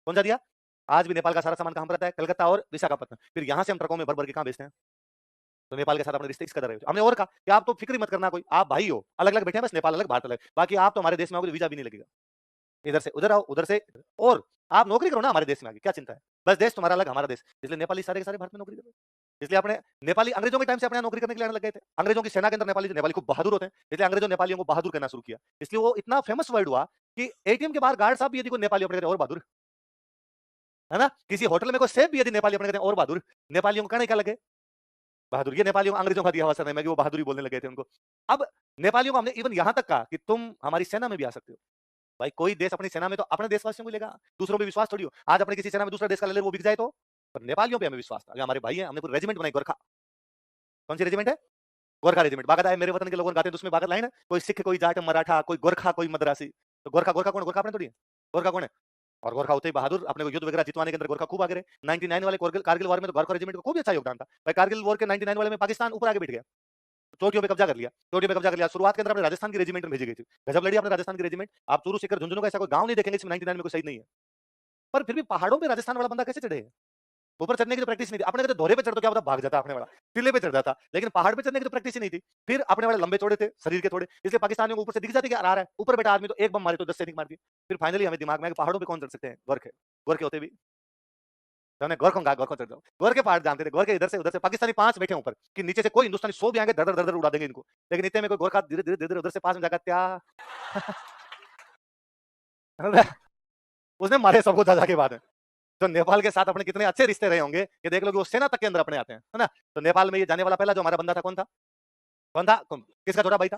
कौन सा दिया? आज भी नेपाल का सारा सामान कहां पर आता है? कलकत्ता और विशाखापट्टनम। फिर यहां से हम ट्रकों में भर भर के कहां बेचते हैं? तो नेपाल के साथ अपने रिश्ते इस कदर है। हमने और कहा कि आप तो फिक्र मत करना, कोई आप भाई हो, अलग अलग बैठे हैं, बस नेपाल अलग भारत अलग, बाकी आप तो हमारे देश में आओगे वीजा भी नहीं लगेगा। इधर से उधर आओ, उधर से, और आप नौकरी करो ना हमारे देश में आगे, क्या चिंता है? बस देश तुम्हारा अलग, हमारा देश, इसलिए नेपाली सारे के सारे भारत में नौकरी करो। इसलिए अपने नेपाली अंग्रेजों के टाइम से अपने यहाँ नौकरी करने के लिए आने लग गए थे। अंग्रेजों की सेना के अंदर नेपाली नेपाली खूब बहादुर होते हैं, इसलिए अंग्रेजों ने नेपालियों को बहादुर कहना शुरू किया। इसलिए वो इतना फेमस वर्ड हुआ कि एटीएम के बाहर गार्ड साहब भी यदि कोई नेपाली अपने कहते हैं और बहादुर, है ना? किसी होटल में कोई सेफ भी यदि नेपाली अपने कहते हैं और बहादुर, नेपालियों को कहने क्या लगे? बहादुर। ये नेपालियों को अंग्रेजों का दिया हुआ सरनेम है कि वो बहादुरी बोलने लगे थे उनको। अब नेपालियों को हमने इवन यहाँ तक कहा कि तुम हमारी सेना में भी आ सकते हो। भाई कोई देश अपनी सेना में तो अपने देशवासियों को लेगा, दूसरों पे विश्वास थोड़ी हो। आज अपने किसी सेना में दूसरा देश का ले ले वो बिक जाए तो? पर नेपालियों पे हमें विश्वास था। ये हमारे भाई हैं, हमने पूरी रेजिमेंट बनाई गोरखा। कौन सी रेजिमेंट है? गोरखा रेजिमेंट। बाकायदा है मेरे वतन के लोग गाते हैं तो उसमें बाकायदा लाइन है, कोई सिख, कोई जाट, मराठा, कोई गोरखा, कोई मद्रासी। तो गोरखा गोरखा कौन है? गोरखा अपने थोड़ी है। गोरखा कौन है? और गोरखा होते ही बहादुर, अपने को युद्ध वगैरह जितवाने के अंदर गोरखा खूब आगे रहे। 99 वाले कारगिल वॉर में तो गोरखा रेजिमेंट का खूब अच्छा योगदान था। भाई कारगिल वॉर के 99 वाले में पाकिस्तान ऊपर आगे बैठ गया। चोटियों पे कब्जा कर लिया, चोटियों पे कब्जा कर लिया। शुरुआत के अंदर अपने राजस्थान की रेजिमेंट में भेजी गई थी। गजब लड़ी अपने राजस्थान की रेजिमेंट। आप चूरू, सीकर, झुंझुनू का ऐसा कोई गांव नहीं देखेंगे जिसमें 99 में कोई शहीद नहीं है। पर फिर भी पहाड़ों पे राजस्थान वाला बंदा कैसे चढ़े? ऊपर चढ़ने की तो प्रैक्टिस नहीं थी। अपने कहते दोहरे पे चढ़ तो क्या पता भाग जाता अपने वाला, टीले पे चढ़ जाता, लेकिन पहाड़ पे चढ़ने की तो प्रैक्टिस ही नहीं थी। फिर अपने वाले लंबे चौड़े थे, शरीर के थोड़े, इसलिए पाकिस्तानियों को ऊपर से दिख जाते कि यार आ रहा है। ऊपर बैठा आदमी तो एक बम मारे तो 10 सैनिक मार दिए। फिर फाइनली हमें दिमाग में आया कि पहाड़ों पे कौन चढ़ सकते हैं? गोरखे। गोरखे होते भी तो हमने गोरखों कहा गोरखों चढ़ जाओ। गोरखे पहाड़ जानते थे, गोरखे इधर से उधर से, पाकिस्तानी 5 बैठे ऊपर कि नीचे से कोई हिंदुस्तानी 100 भी आएंगे धड़ धड़ धड़ उड़ा देंगे इनको। लेकिन इतने में कोई गोरखा धीरे धीरे धीरे उधर से पास में जाकर क्या उसने मारे सबको जा जाके बाद में। तो नेपाल के साथ अपने कितने अच्छे रिश्ते रहे होंगे कि देख लो कि वो सेना तक के अंदर अपने आते हैं, है ना? तो नेपाल में ये जाने वाला पहला जो हमारा बंदा था कौन था? कौन था? किसका छोटा भाई था?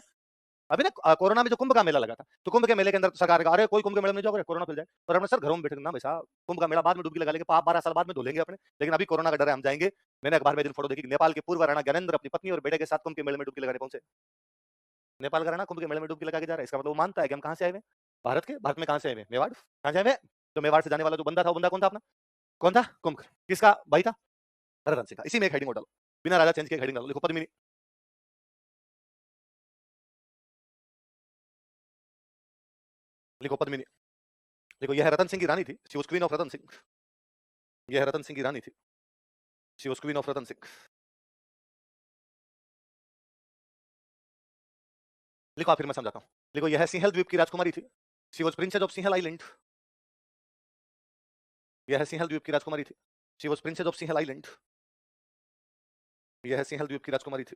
अभी ना कोरोना में जो कुंभ का मेला लगा था, तो कुंभ के मेले के अंदर सरकार ने कहा अरे कोई कुंभ के मेले में नहीं जाओगे कोरोना फैल जाए। और हमने सर घरों में बैठे ना भाई साहब, कुंभ का मेला बाद में डुबकी लगा लेंगे, 12 साल बाद में धो लेंगे अपने, लेकिन अभी कोरोना का डर है हम जाएंगे। मैंने अखबार में दिन फोटो देखी, नेपाल के पूर्व राणा ज्ञानेंद्र अपनी पत्नी और बेटे के साथ कुंभ के मेले में डुबकी लगाने पहुंचे। नेपाल का राणा कुंभ के मेले में डुबकी लगा के जा रहा है, इसका मतलब वो मानता है कि हम कहाँ से आए हुए? भारत के। भारत में कहाँ से आए हुए? मेवाड़। कहाँ से आए हुए? तो मेवाड़ से जाने वाला जो बंदा था वो बंदा कौन था अपना? कौन था? कुंभ। किसका भाई था? रतन सिंह का। इसी में एक हेडिंग और डालो, बिना राजा चेंज के हेडिंग डालो, लिखो पद्मिनी। लिखो पद्मिनी। देखो यह रतन सिंह की रानी थी, she was queen of Ratan Singh. यह रतन सिंह की रानी थी, she was queen of Ratan Singh. लिखो फिर मैं समझाता हूँ। लिखो यह सिंहल द्वीप की राजकुमारी थी, she was princess of Sinhal island. यह सिंहल द्वीप की राजकुमारी थी, she was princess of Sinhal island. यह सिंहल द्वीप की राजकुमारी थी,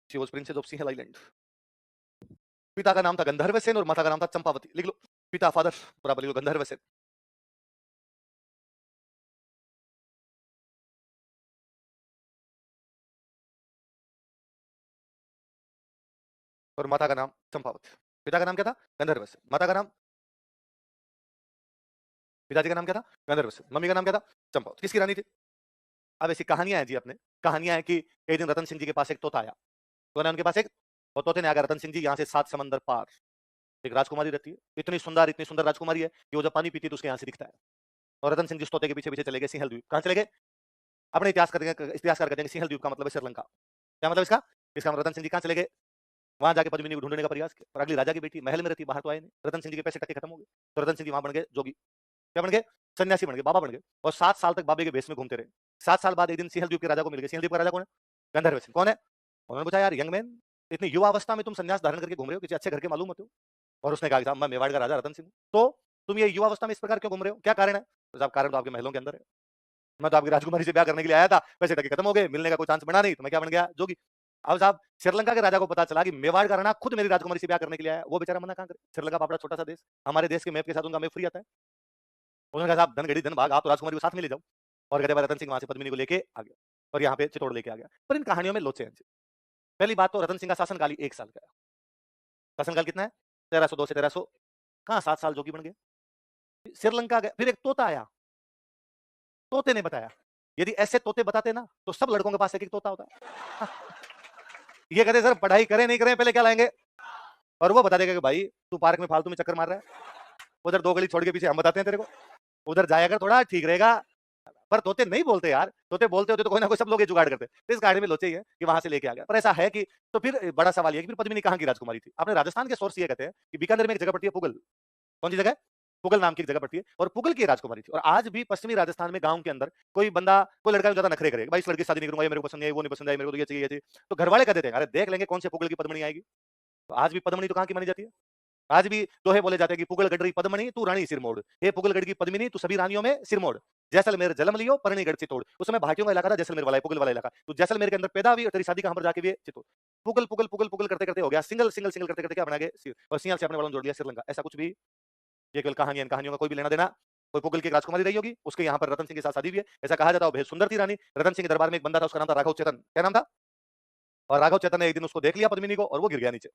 she was princess of Sinhal island. पिता का नाम था गंधर्व सेन और माता का नाम था चंपावती। लिख लो पिता फादर बराबर लिख लो गंधर्व सेन, और माता का नाम चंपावती। पिता का नाम क्या था? गंधर्व सेन। माता का नाम, पिताजी का नाम क्या था? गंधर्व सेन। मम्मी का नाम क्या था? चंपावती। किसकी रानी थी? अब ऐसी कहानियां हैं जी अपने, कहानियां हैं कि एक दिन रतन सिंह जी के पास एक तोता आया, तो ना उनके पास एक, और तोते ने आकर रतन सिंह जी यहाँ से 7 समंदर पार एक राजकुमारी रहती है, इतनी सुंदर राजकुमारी है कि वो जब पानी पीती है तो उसके यहाँ से दिखता है। और रतन सिंह जिस तोते के पीछे पीछे चले गए सिंहल द्वीप। कहाँ चले गए? अपने इतिहासकार कहते हैं सिंहल द्वीप का मतलब है श्रीलंका। क्या मतलब इसका? इसका मतलब रतन सिंह जी कहाँ चले गए? वहां जाके पद्मिनी को ढूंढने का प्रयास किया, और अगली राजा की बेटी महल में रहती, बाहर तो आए नहीं। रतन सिंह जी के पैसे टके खत्म हो गए, तो रतन सिंह जी वहां बन गए जोगी। क्या बन गए? सन्यासी बन गए, बाबा बन गए, और 7 साल तक बाबे के भेष में घूमते रहे। 7 साल बाद एक दिन सिंहल द्वीप के राजा को मिल गए। सिंहल द्वीप का राजा कौन है? गंधर्व सिंह। कौन है? उन्होंने पूछा यार यंग मैन, इतनी युवा अवस्था में तुम संन्यास धारण करके घूम रहे हो, किसी अच्छे घर के मालूम होते हो? और उसने कहा कि साहब मैं मेवाड़ का राजा रतन सिंह हूं। तो तुम ये युवा अवस्था में इस प्रकार क्यों घूम रहे हो, क्या कारण है? तो साहब कारण तो आपके महलों के अंदर है, मैं तो आपकी राजकुमारी से ब्याह करने के लिए आया था, पैसे टके खत्म हो गए, मिलने का कोई चांस बना नहीं, तो मैं क्या बन गया? जोगी। अब साहब श्रीलंका के राजा को पता चला कि मेवाड़ का राणा खुद मेरी राजकुमारी से ब्याह करने के लिए आया, वो बेचारा मना कहां करे? श्रीलंका बापड़ा छोटा सा देश, हमारे देश के मैप के साथ उनका मैप फ्री आता है। उन्होंने कहा साहब धन घड़ी धन भाग, आप तो राजकुमारी को साथ में ले जाओ। और कहते रतन सिंह वहां से पद्मिनी को लेके आ गया, और यहाँ पे चित्तौड़ लेके आ गया। पर इन कहानियों में लोचे हैं। पहली बात तो रतन सिंह का शासनकाल ही 1 साल का है। शासनकाल कितना है? 1302 से 1300, कहाँ 7 साल जोगी बन गए। श्रीलंका गए, फिर एक तोता आया, तोते ने बताया, यदि ऐसे तोते बताते ना तो सब लड़कों के पास एक एक तोता होता। ये कहते सर पढ़ाई करें नहीं करें पहले क्या लाएंगे, और वो बता देगा कि भाई तू पार्क में फालतू में चक्कर मार रहा है, उधर 2 गली छोड़ के पीछे हम बताते हैं तेरे को, उधर जाया कर थोड़ा ठीक रहेगा। पर तोते नहीं बोलते यार, तोते बोलते होते तो कोई ना कोई सब लोग ये जुगाड़ करते। तो इस कहानी में लोचे ही है कि वहां से लेके आ गया। पर ऐसा है कि, तो फिर बड़ा सवाल ये कि फिर पद्मिनी कहाँ की राजकुमारी थी? अपने राजस्थान के सोर्स ये कहते हैं कि बीकानेर में एक जगह पड़ती है पुगल। कौन सी जगह? पुगल नाम की एक जगह पड़ती है, और पुगल की राजकुमारी थी। और आज भी पश्चिमी राजस्थान में गांव के अंदर कोई बंदा, कोई लड़का ज्यादा नखरे करेगा, भाई इस लड़की से शादी नहीं करूंगा, ये मेरे को पसंद नहीं है, वो नहीं पसंद है, मेरे को तो ये चाहिए, ये चाहिए। तो घर वाले कहते थे अरे देख लेंगे कौन से पुगल की पद्मनी आएगी। तो आज भी पद्मनी तो कहाँ की मानी जाती है? आज भी दोहे बोले जाते हैं कि पुगल गडरी पद्मणि तू रानी सिरमोड़, हे पुगल गढ़ की पद्मिनी तू सभी रानियों में सिरमोड़, जैसलमेर जलम लियो परणी गढ़ चितौड़। उस समय भाटियों का इलाका था जैसलमेर वाला, पुगल वाला इलाका। तो जैसलमेर के अंदर पैदा हुई और तेरी शादी कहां पर जाके भी है? चितौड़। पुगल पुगल पुगल पुगल करते करते हो गया सिंगल सिंगल सिंगल करते करते क्या बना गए? और सिंगल से अपने वालों ने जोड़ दिया श्रीलंका। ऐसा कुछ भी ये केवल कहानियां, इन कहानियों का कोई भी लेना देना। कोई पुगल की एक राजकुमारी रही होगी, उसके यहाँ पर रतन सिंह के साथ शादी हुई है, ऐसा कहा जाता है। बेहद सुंदर थी रानी। रतन सिंह के दरबार में एक बंदा था, उसका नाम था राघव चेतन। क्या नाम था? और राघव चेतन ने एक दिन उसको देख लिया पद्मिनी को, और वो गिर गया नीचे।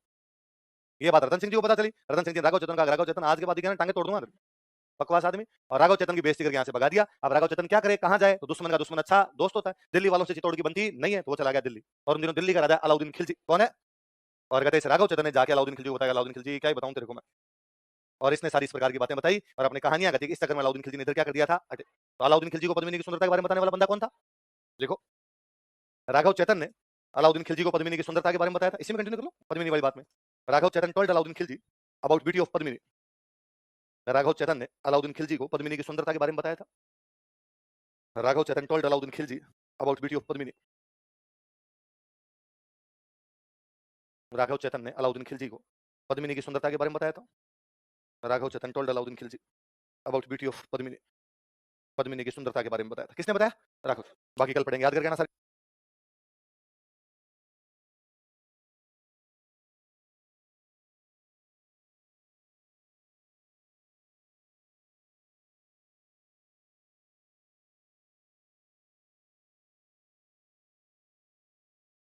ये बात रतन सिंह जी को पता चली। रतन सिंह जी राघव चेतन का, राघव चेतन आज के बाद ही टांगे तोड़ दूंगा, बकवास आदमी। और राघव चेतन की बेइज्जती करके यहाँ से भगा दिया। अब राघव चेतन क्या करे, कहाँ जाए? तो दुश्मन का दुश्मन अच्छा दोस्त होता है। दिल्ली वालों से चित्तौड़ की बनती नहीं है, तो वो चला गया दिल्ली। और उन दिनों दिल्ली का राजा अलाउद्दीन खिलजी कौन है? और कहते हैं राघव चेतन ने जाके अलाउद्दीन खिलजी को बताया। अलाउद्दीन खिलजी क्या ही बताऊं तेरे को मैं। और इसने सारी इस प्रकार की बातें बताई और अपनी कहानियां कहती। इस चक्कर में अलाउद्दीन खिलजी ने इधर क्या कर दिया था, हटे। तो अलाउद्दीन खिलजी को पद्मिनी की सुंदरता के बारे में बताने वाला बंदा कौन था? देखो, राघव चेतन ने अलाउद्दीन खिलजी को पद्मिनी की सुंदरता के बारे में बताया था। इसी में कंटिन्यू कर लो पद्मिनी वाली बात में। Raghav Chetan told Alauddin Khilji about beauty of Padmini. Raghav Chetan ने अलाउद्दीन खिलजी को पद्मिनी की सुंदरता के बारे में बताया था। Raghav Chetan told Alauddin Khilji about beauty of Padmini. Raghav Chetan ने अलाउद्दीन खिलजी को पद्मिनी की सुंदरता के बारे में बताया था। Raghav Chetan told Alauddin Khilji about beauty of Padmini. Padmini की सुंदरता के बारे में बताया था। किसने बताया? राघव। बाकी कल पढ़ेंगे, याद करके आना सर।